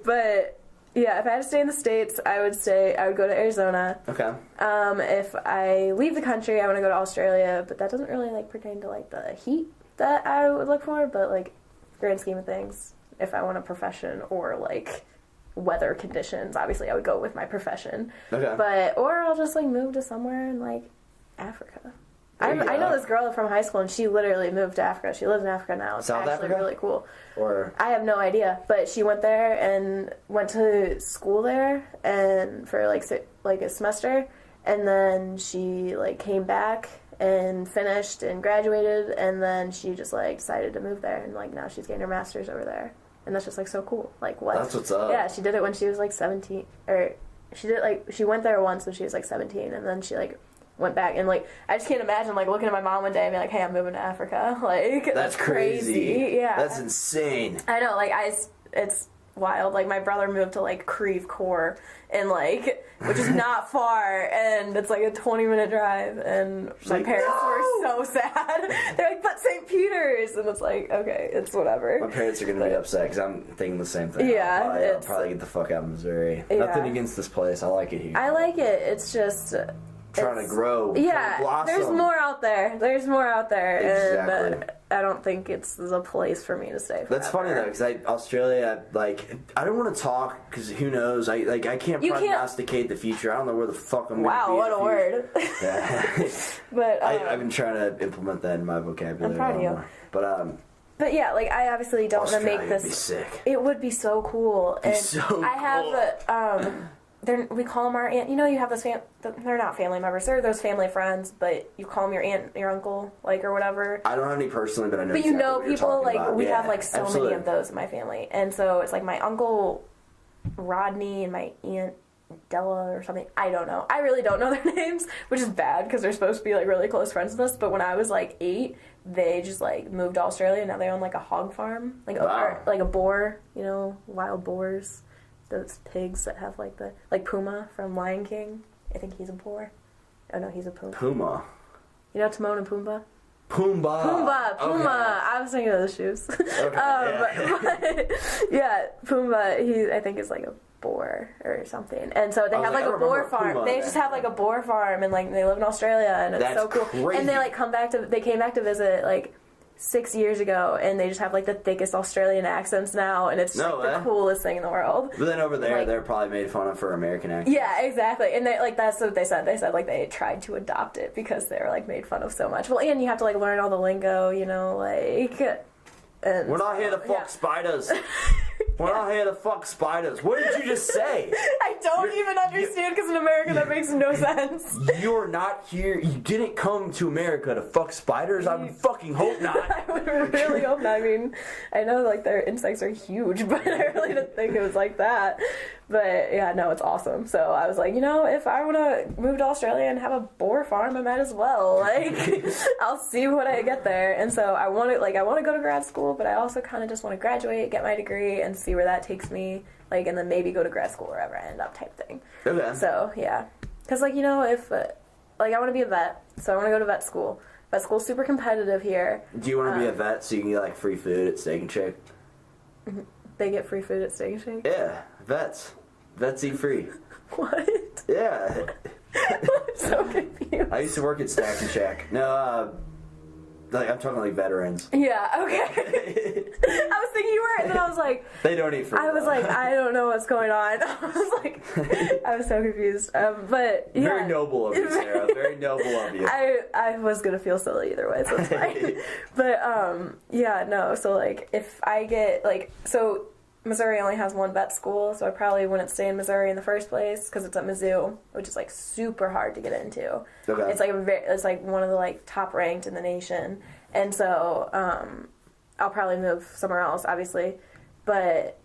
But yeah, if I had to stay in the States, I would go to Arizona. Okay. If I leave the country, I want to go to Australia, but that doesn't really like pertain to like the heat that I would look for. But like, grand scheme of things, if I want a profession or like weather conditions. Obviously, I would go with my profession. Okay. Or I'll just, like, move to somewhere in, like, Africa. I know this girl from high school, and she literally moved to Africa. She lives in Africa now. It's South actually Africa? really cool. Or I have no idea, but she went there and went to school there and for like a semester, and then she like came back and finished and graduated, and then she just like decided to move there, and like now she's getting her master's over there, and that's just like so cool. Like what? That's what's up. Yeah, she did it when she was like 17, or she went there once when she was like 17, and then she like went back, and like I just can't imagine like looking at my mom one day and being like, hey, I'm moving to Africa. Like that's crazy. Yeah, that's insane. I know, like it's wild. Like my brother moved to like Creve Coeur, and like which is not far, and it's like a 20-minute drive, and my parents were so sad. They're like, but St. Peter's, and it's like, okay, it's whatever. My parents are gonna be upset because I'm thinking the same thing. Yeah, I'll probably get the fuck out of Missouri. Yeah. Nothing against this place. I like it here. I like it. It's just trying to grow. Yeah, there's more out there. There's more out there, exactly. And I don't think it's the place for me to stay forever. That's funny though, because Australia, like, I don't want to talk because who knows? I can't prognosticate the future. I don't know where the fuck I'm going to be. Wow, what a word! Yeah. But I've been trying to implement that in my vocabulary. I'm proud of you. More. But yeah, like I obviously don't want to make this. Would be sick. It would be so cool. And so cool. I have we call them our aunt. You know, you have those they're not family members. They're those family friends, but you call them your aunt, your uncle, like, or whatever. I don't have any personally, but I know. But exactly you know, what you're people like about. we Yeah, have like so absolutely. many of those in my family, and so it's like my uncle Rodney and my aunt Della or something. I don't know. I really don't know their names, which is bad because they're supposed to be like really close friends with us. But when I was like 8, they just like moved to Australia. Now they own like a hog farm, like like a boar, you know, wild boars. Those pigs that have like Puma from Lion King. I think he's a boar. Oh no, he's a Puma. Puma. You know Timon and Pumbaa? Pumbaa. Pumbaa. Okay. I was thinking of the shoes. Okay. But, yeah, Pumbaa. He I think is like a boar or something, and so they have like a boar farm. Pumbaa, they just have like a boar farm, and like they live in Australia, and it's so cool. Crazy. And they like they came back to visit like 6 years ago, and they just have like the thickest Australian accents now, and it's the coolest thing in the world. But then over there, like, they're probably made fun of for American accents. Yeah, exactly. And they like that's what they said. They said like they tried to adopt it because they were like made fun of so much. Well, and you have to like learn all the lingo, you know, like. And we're not here to fuck spiders. We're not here to fuck spiders. What did you just say? I don't even understand because in America that makes no sense. You're not here. You didn't come to America to fuck spiders. I fucking hope not. I would really hope not. I mean, I know like their insects are huge, but I really didn't think it was like that. But yeah, no, it's awesome. So I was like, you know, if I want to move to Australia and have a boar farm, I might as well. Like, I'll see what I get there. And so I want to go to grad school, but I also kind of just want to graduate, get my degree, and see where that takes me. Like, and then maybe go to grad school wherever I end up, type thing. Okay. So yeah, because like, you know, if like I want to be a vet, so I want to go to vet school. Vet school's super competitive here. Do you want to be a vet so you can get like free food at Steak and Shake? They get free food at Steak and Shake? Yeah, vets eat free. What? Yeah. I'm so confused. I used to work at Steak and Shake. No, like I'm talking like veterans. Yeah, okay. I was thinking you were, and then I was like... They don't eat free. I was like, I don't know what's going on. I was like, I was so confused. But yeah. Very noble of you, Sarah. Very noble of you. I was going to feel silly either way, so it's fine. But, yeah, no, so like, if I get, like, so... Missouri only has one vet school, so I probably wouldn't stay in Missouri in the first place because it's at Mizzou, which is like super hard to get into. Okay. It's like one of the like top ranked in the nation, and so I'll probably move somewhere else, obviously. But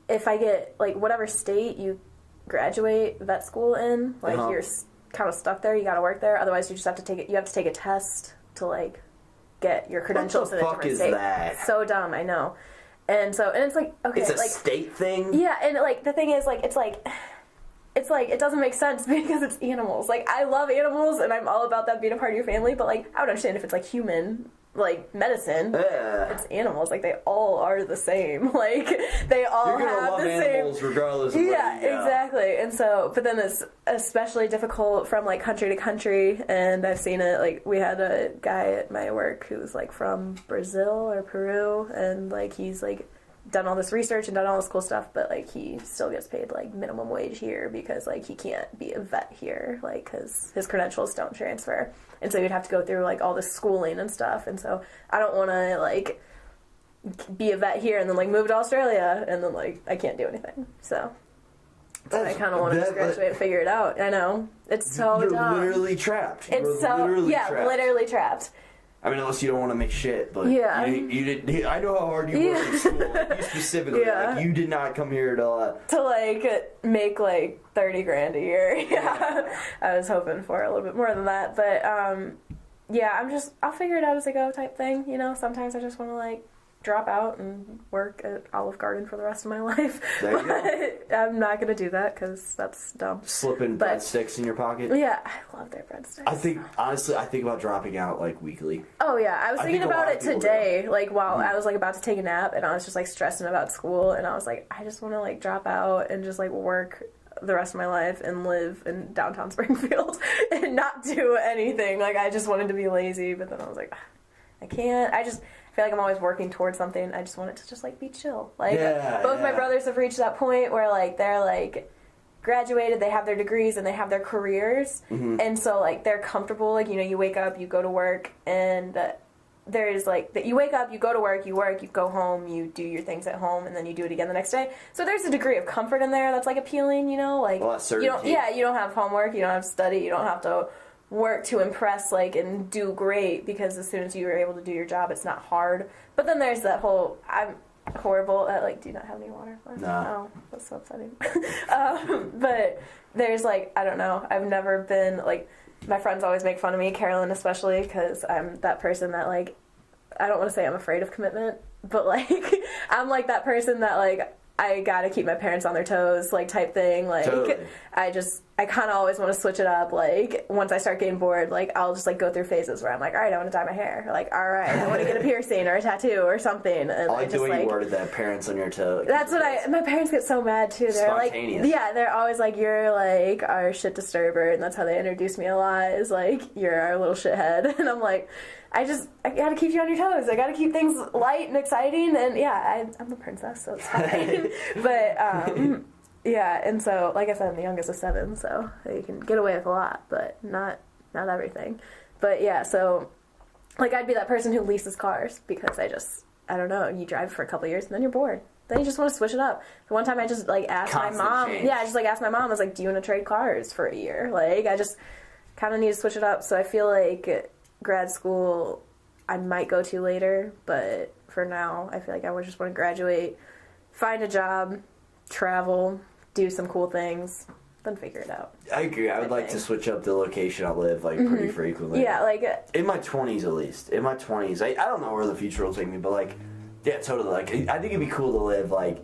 if I get like whatever state you graduate vet school in, like you're kind of stuck there. You got to work there. Otherwise, you just have to take it. You have to take a test to like get your credentials in a different state. What the fuck is that? So dumb, I know. And so, and it's like, okay, it's a like, state thing? Yeah, and like, the thing is, like, it's like, it doesn't make sense because it's animals. Like, I love animals, and I'm all about that being a part of your family, but like, I would understand if it's like human, like, medicine. Yeah. It's animals. Like, they all are the same. Like, they all have the same. You're gonna love animals regardless of where you go. Exactly. And so, but then it's especially difficult from, like, country to country, and I've seen it, like, we had a guy at my work who was, like, from Brazil or Peru, and, like, he's, like, done all this research and done all this cool stuff, but like he still gets paid like minimum wage here because like he can't be a vet here, like because his credentials don't transfer, and so you'd have to go through like all this schooling and stuff, and so I don't want to like be a vet here and then like move to Australia and then like I can't do anything, so I kind of want to just graduate and figure it out. I know it's so you're dumb. Literally trapped. It's so literally trapped. I mean, unless you don't want to make shit, but yeah, you did. I know how hard you worked in school. Like, you specifically, like, you did not come here to like make like $30,000 a year. Yeah, I was hoping for a little bit more than that, but yeah, I'll figure it out as I go type thing. You know, sometimes I just want to like drop out and work at Olive Garden for the rest of my life. There you go. I'm not going to do that because that's dumb. Slipping breadsticks in your pocket. Yeah, I love their breadsticks. Honestly, I think about dropping out like weekly. Oh yeah, I was thinking about it today, like while I was like about to take a nap and I was just like stressing about school and I was like, I just want to like drop out and just like work the rest of my life and live in downtown Springfield and not do anything. Like I just wanted to be lazy, but then I was like, I can't. I feel like I'm always working towards something. I just want it to just like be chill. Like both my brothers have reached that point where like they're like graduated, they have their degrees and they have their careers, and so like they're comfortable. Like, you know, you wake up, you go to work, and there's like that you wake up, you go to work, you go home, you do your things at home, and then you do it again the next day. So there's a degree of comfort in there that's like appealing, you know, like you don't have homework, you don't have to study, you don't have to work to impress like and do great, because as soon as you are able to do your job, it's not hard. But then there's that whole, I'm horrible at like, do you not have any water left? No. Oh, that's so upsetting. But there's like, I don't know, I've never been like, my friends always make fun of me, Carolyn especially, because I'm that person that like, I don't want to say I'm afraid of commitment, but like I'm like that person that like I gotta keep my parents on their toes, like type thing. Like totally. I kind of always want to switch it up. Like once I start getting bored, like I'll just like go through phases where I'm like, all right, I want to dye my hair. Like, all right, I want to get a piercing or a tattoo or something. And I like the way you worded that, parents on your toes. That's what my parents get so mad too. They're like, yeah, they're always like, you're like our shit disturber, and that's how they introduce me a lot. Is like, you're our little shithead, and I'm like, I gotta keep you on your toes. I gotta keep things light and exciting, and yeah, I'm a princess, so it's fine. But yeah, and so like I said, I'm the youngest of 7, so you can get away with a lot, but not everything. But yeah, so like I'd be that person who leases cars because I don't know, you drive for a couple years and then you're bored. Then you just want to switch it up. The one time I just like asked my mom, I was like, do you want to trade cars for a year? Like I just kind of need to switch it up. So I feel like grad school I might go to later, but for now I feel like I just want to graduate, find a job, travel, do some cool things, then figure it out. I agree. I would like to switch up the location I live like pretty frequently. Yeah, like in my 20s at least. In my 20s, I don't know where the future will take me, but like, yeah, totally. Like I think it'd be cool to live like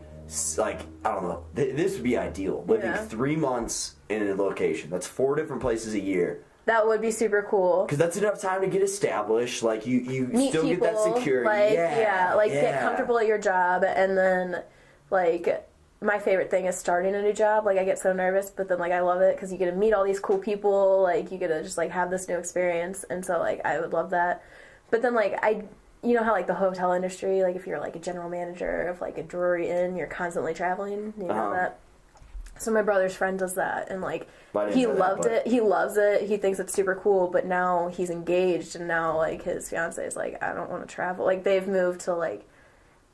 I don't know. This would be ideal. Living 3 months in a location. That's 4 different places a year. That would be super cool. Because that's enough time to get established. Like, you meet still people, get that security. Like, get comfortable at your job. And then, like, my favorite thing is starting a new job. Like, I get so nervous, but then, like, I love it because you get to meet all these cool people. Like, you get to just, like, have this new experience. And so, like, I would love that. But then, like, you know how, like, the hotel industry, like, if you're, like, a general manager of, like, a Drury Inn, you're constantly traveling. You know that? So my brother's friend does that, and like he loved it. He loves it. He thinks it's super cool. But now he's engaged, and now like his fiance is like, I don't want to travel. Like they've moved to like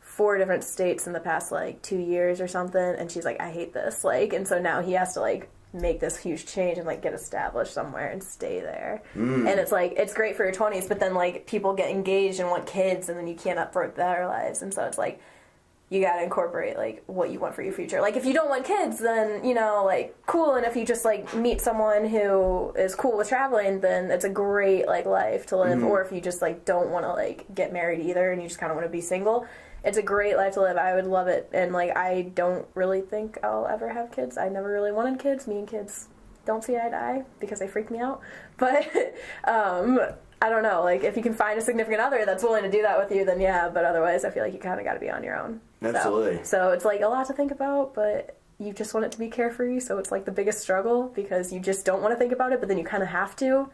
4 different states in the past like 2 years or something, and she's like, I hate this. Like, and so now he has to like make this huge change and like get established somewhere and stay there. And it's like it's great for your 20s, but then like people get engaged and want kids, and then you can't uproot their lives, and so it's like, you gotta incorporate, like, what you want for your future. Like, if you don't want kids, then, you know, like, cool, and if you just, like, meet someone who is cool with traveling, then it's a great, like, life to live. Or if you just, like, don't want to, like, get married either, and you just kind of want to be single, it's a great life to live. I would love it. And, like, I don't really think I'll ever have kids. I never really wanted kids. Me and kids don't see eye to eye because they freak me out. But, I don't know, like, if you can find a significant other that's willing to do that with you, then yeah, but otherwise I feel like you kind of got to be on your own. Absolutely. So it's, like, a lot to think about, but you just want it to be carefree, so it's, like, the biggest struggle, because you just don't want to think about it, but then you kind of have to,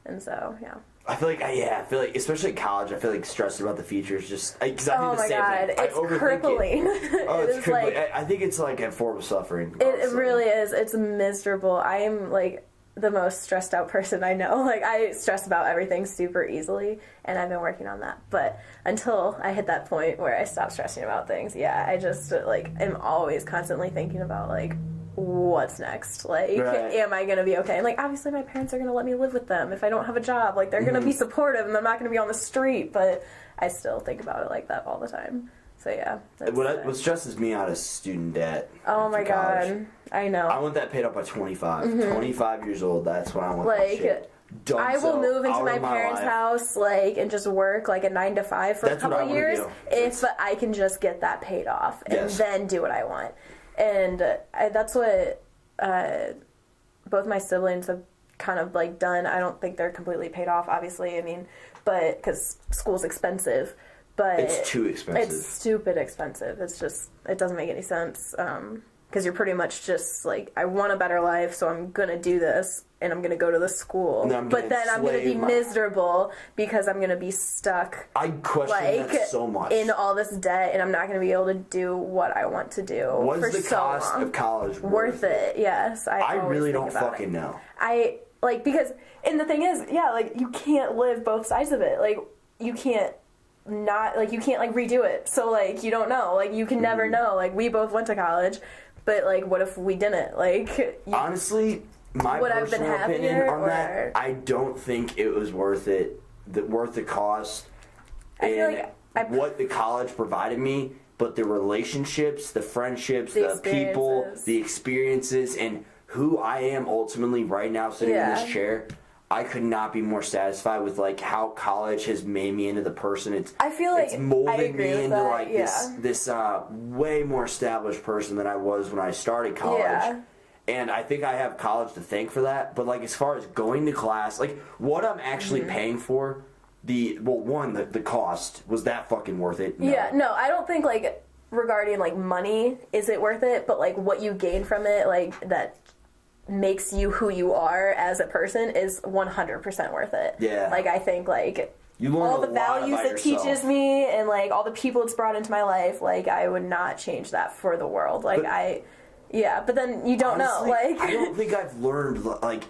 And so, yeah. I feel like, especially in college, I feel like stressed about the future is just, because I think oh my god, it's crippling. It's crippling. I think it's like a form of suffering. It really is. It's miserable. I am like the most stressed out person I know. Like, I stress about everything super easily, and I've been working on that. But until I hit that point where I stop stressing about things, I just like am always constantly thinking about like, what's next? Like, am I gonna be okay? And like, obviously my parents are gonna let me live with them if I don't have a job. Like, they're gonna be supportive and I'm not gonna be on the street, but I still think about it like that all the time. So yeah. What stresses me out is student debt. Oh my god. I know. I want that paid up by 25. 25 years old, that's when I want that shit done. I will move into my parents' house, like, and just work like a 9 to 5 for a couple of years if I can just get that paid off and then do what I want. And that's what both my siblings have kind of like done. I don't think they're completely paid off, obviously. I mean, but because school's expensive, but it's too expensive. It's stupid expensive. It's just, it doesn't make any sense. Because you're pretty much just like, I want a better life, so I'm gonna do this, and I'm gonna go to the school. But then I'm gonna be miserable because I'm gonna be stuck. I question that so much. In all this debt, and I'm not gonna be able to do what I want to do. What is the cost of college worth it? Yes, I really don't fucking know. Because, and the thing is, like, you can't live both sides of it. Like, you can't you can't like redo it. So like, you don't know. Like, you can never know. Like, we both went to college. But, like, what if we didn't? Like, honestly, my personal opinion on that, I don't think it was worth it, worth the cost, and what the college provided me, but the relationships, the friendships, the people, the experiences, and who I am ultimately right now sitting in this chair. I could not be more satisfied with like how college has made me into the person it's molded me into like this way more established person than I was when I started college. And I think I have college to thank for that. But like, as far as going to class, like what I'm actually paying for, the cost, was that fucking worth it? No, I don't think like regarding like money, is it worth it? But like what you gain from it, like that makes you who you are as a person, is 100% worth it. Like, I think like all the values it teaches me and like all the people it's brought into my life, like I would not change that for the world. Like, but then you don't know. Like, I don't think I've learned like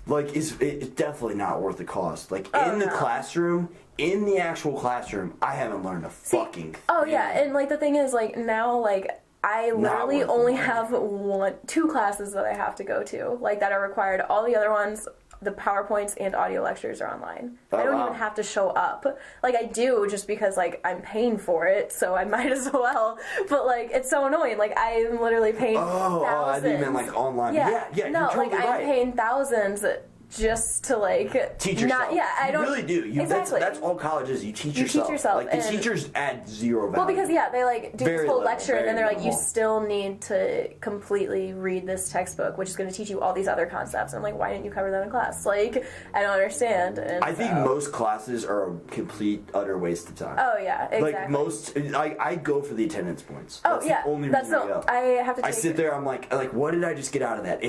it's definitely not worth the cost. Like, in the classroom, in the actual classroom, I haven't learned a fucking thing. And like the thing is, like, now, like, I literally only have 2 classes that I have to go to, like, that are required. All the other ones, the PowerPoints and audio lectures, are online. I don't even have to show up. Like, I do just because, like, I'm paying for it, so I might as well. But, like, it's so annoying. Like, I'm literally paying thousands. I didn't mean, like, online. No, you're totally right. I'm paying thousands just to like teach yourself. I don't. You really do. Exactly. That's all college is. You teach yourself. Like, the teachers add zero value. Well, because they like do this whole lecture, and then they're like, you still need to completely read this textbook, which is going to teach you all these other concepts. And I'm like, why didn't you cover that in class? Like, I don't understand. And I think most classes are a complete utter waste of time. Oh yeah, exactly. Like most, I go for the attendance points. That's the only reason I go. I have to. I sit there. I'm like, what did I just get out of that?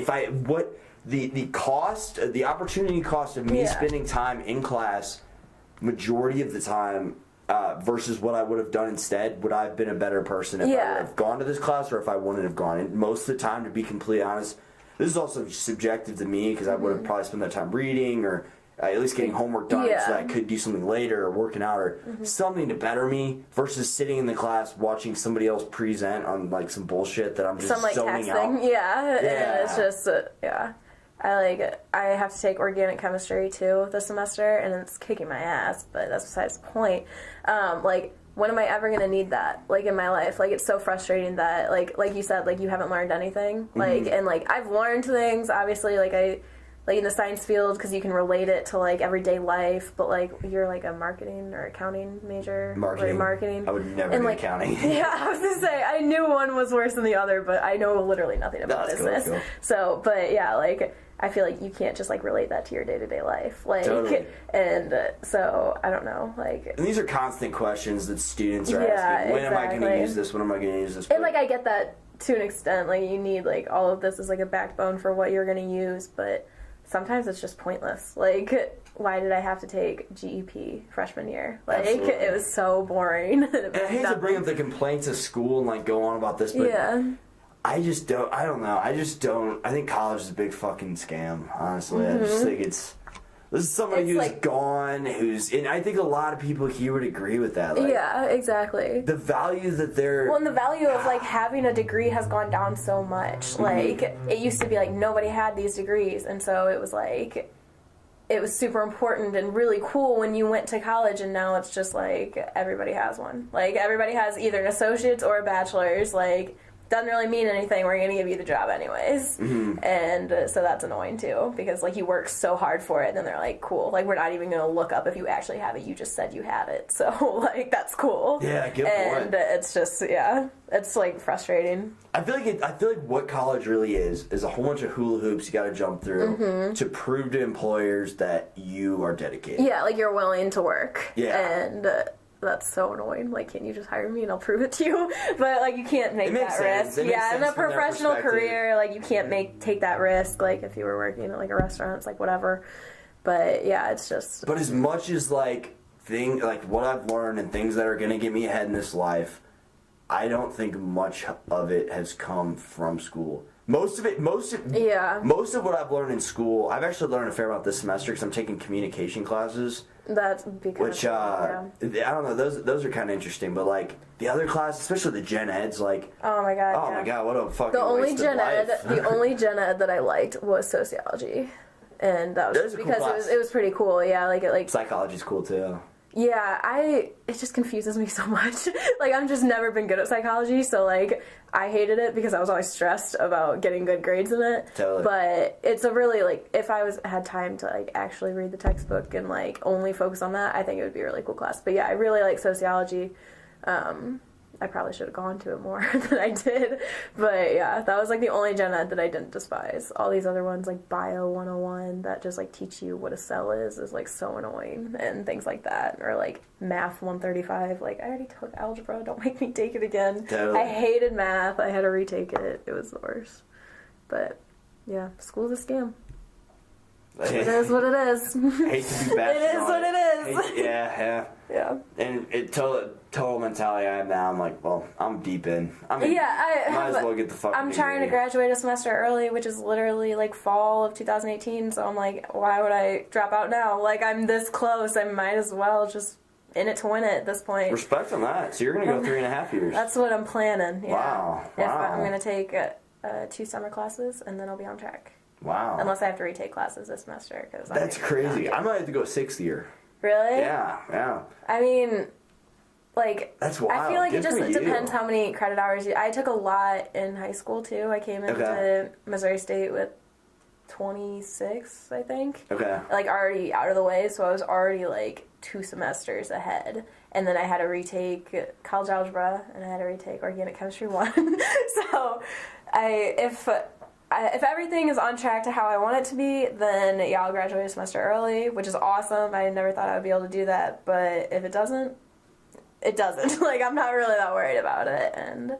The cost, the opportunity cost of me spending time in class, majority of the time, versus what I would have done instead, would I have been a better person if I would have gone to this class or if I wouldn't have gone? And most of the time, to be completely honest, this is also subjective to me because I would have probably spent that time reading or at least getting homework done so that I could do something later or working out or something to better me versus sitting in the class watching somebody else present on like some bullshit that I'm just zoning out. And it's just I have to take organic chemistry too this semester, and it's kicking my ass, but that's besides the point. Like, when am I ever going to need that, like, in my life? Like, it's so frustrating that, like you said, like, you haven't learned anything. Like, and, like, I've learned things, obviously, like, in the science field, because you can relate it to, like, everyday life, but, like, you're, like, a marketing or accounting major. Marketing. I would never do accounting. Yeah, I was going to say, I knew one was worse than the other, but I know literally nothing about business. Cool. So, but, yeah, like, I feel like you can't just, like, relate that to your day-to-day life. Like, totally. And so, I don't know, like... And these are constant questions that students are asking. When am I going to use this? When am I going to use this? And, like, I get that to an extent. Like, you need, like, all of this as, like, a backbone for what you're going to use, but sometimes it's just pointless. Like, why did I have to take GEP freshman year? Like, Absolutely. it was so boring. And I hate to bring up the complaints of school and, like, go on about this, but I don't know. I think college is a big fucking scam, honestly. I just think this is somebody who's like, gone, and I think a lot of people here would agree with that. Like, yeah, exactly. The value that they're... Well, and the value of, like, having a degree has gone down so much. Like, it used to be, like, nobody had these degrees, and so it was, like, it was super important and really cool when you went to college, and now it's just, like, everybody has one. Like, everybody has either an associate's or a bachelor's, like... Doesn't really mean anything. We're going to give you the job anyways. And so that's annoying, too. Because, like, you work so hard for it, and then they're like, cool. Like, we're not even going to look up if you actually have it. You just said you had it. So, like, that's cool. Yeah, good point. And it's just, it's, like, frustrating. I feel like what college really is a whole bunch of hula hoops you got to jump through to prove to employers that you are dedicated. Yeah, like, you're willing to work. Yeah. And... that's so annoying. Like, can't you just hire me and I'll prove it to you? But, like, you can't make that risk. Yeah, in a professional career, like, you can't take that risk. Like, if you were working at, like, a restaurant, it's like, whatever. But, yeah, it's just... But as much as, like, what I've learned and things that are going to get me ahead in this life, I don't think much of it has come from school. Most of what I've learned in school, I've actually learned a fair amount this semester because I'm taking communication classes. That's because... Which, I don't know, those are kind of interesting, but, like, the other classes, especially the gen eds, like... Oh, my God, what a fucking waste of life. The only gen ed that I liked was sociology. And that was because it was pretty cool, Psychology's cool, too. Yeah, it just confuses me so much. Like, I've just never been good at psychology, so, like, I hated it because I was always stressed about getting good grades in it. Totally. But it's a really, like, if I had time to, like, actually read the textbook and, like, only focus on that, I think it would be a really cool class. But, yeah, I really like sociology. I probably should have gone to it more than I did. But, yeah, that was, like, the only gen ed that I didn't despise. All these other ones, like Bio 101, that just, like, teach you what a cell is, like, so annoying. And things like that. Or, like, Math 135. Like, I already took algebra. Don't make me take it again. Totally. I hated math. I had to retake it. It was the worst. But, yeah, school's a scam. It is what it is. Hate to be bad. It is what it is. Yeah. And total mentality I am now, I'm like, well, I'm deep in. I might as well get the fucking I'm trying to graduate a semester early, which is literally, like, fall of 2018, so I'm like, why would I drop out now? Like, I'm this close, I might as well just in it to win it at this point. Respect on that. So you're going to go 3.5 years. That's what I'm planning, yeah. Wow. If I'm going to take 2 summer classes, and then I'll be on track. Wow. Unless I have to retake classes this semester. That's crazy. I might have to go 6th year. Really? Yeah. I mean, like... That's wild. I feel like it just depends how many credit hours I took a lot in high school, too. I came into Missouri State with 26, I think. Okay. Like, already out of the way, so I was already, like, 2 semesters ahead. And then I had to retake college algebra, and I had to retake organic chemistry 1. So, if everything is on track to how I want it to be, then, yeah, I'll graduate a semester early, which is awesome. I never thought I would be able to do that, but if it doesn't, it doesn't. Like, I'm not really that worried about it, and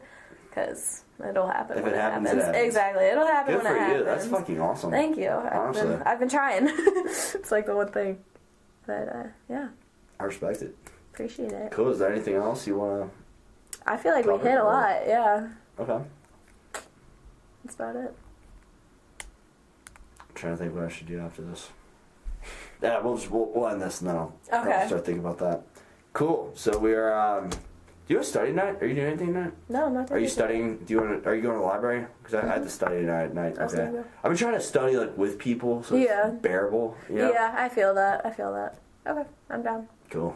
because it'll happen when it happens. Exactly, it'll happen when it happens. Good for you. That's fucking awesome. Thank you. Honestly. I've been trying. It's like the one thing. But, yeah. I respect it. Appreciate it. Cool. Is there anything else you want to... I feel like we hit a lot, yeah. Okay. That's about it. I'm trying to think what I should do after this. Yeah, we'll end this and then I'll start thinking about that. Cool. So we're do you have a study tonight? Are you doing anything tonight? No, I'm not doing anything. Are you studying? Are you going to the library? Because I had to study tonight at night. Okay. I've been trying to study, like, with people, so it's bearable. You know? Yeah, I feel that. Okay, I'm down. Cool.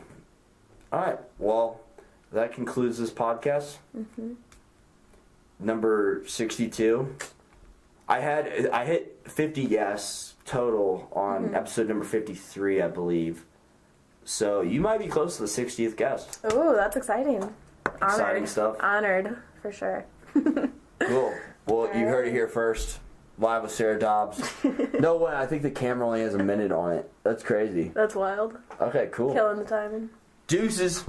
All right. Well, that concludes this podcast. Number 62. I hit 50 guests total on episode number 53, I believe. So you might be close to the 60th guest. Ooh, that's exciting. Exciting stuff. Honored, for sure. Cool. Well, you heard it here first. Live with Sarah Dobbs. No way, I think the camera only has a minute on it. That's crazy. That's wild. Okay, cool. Killing the timing. Deuces.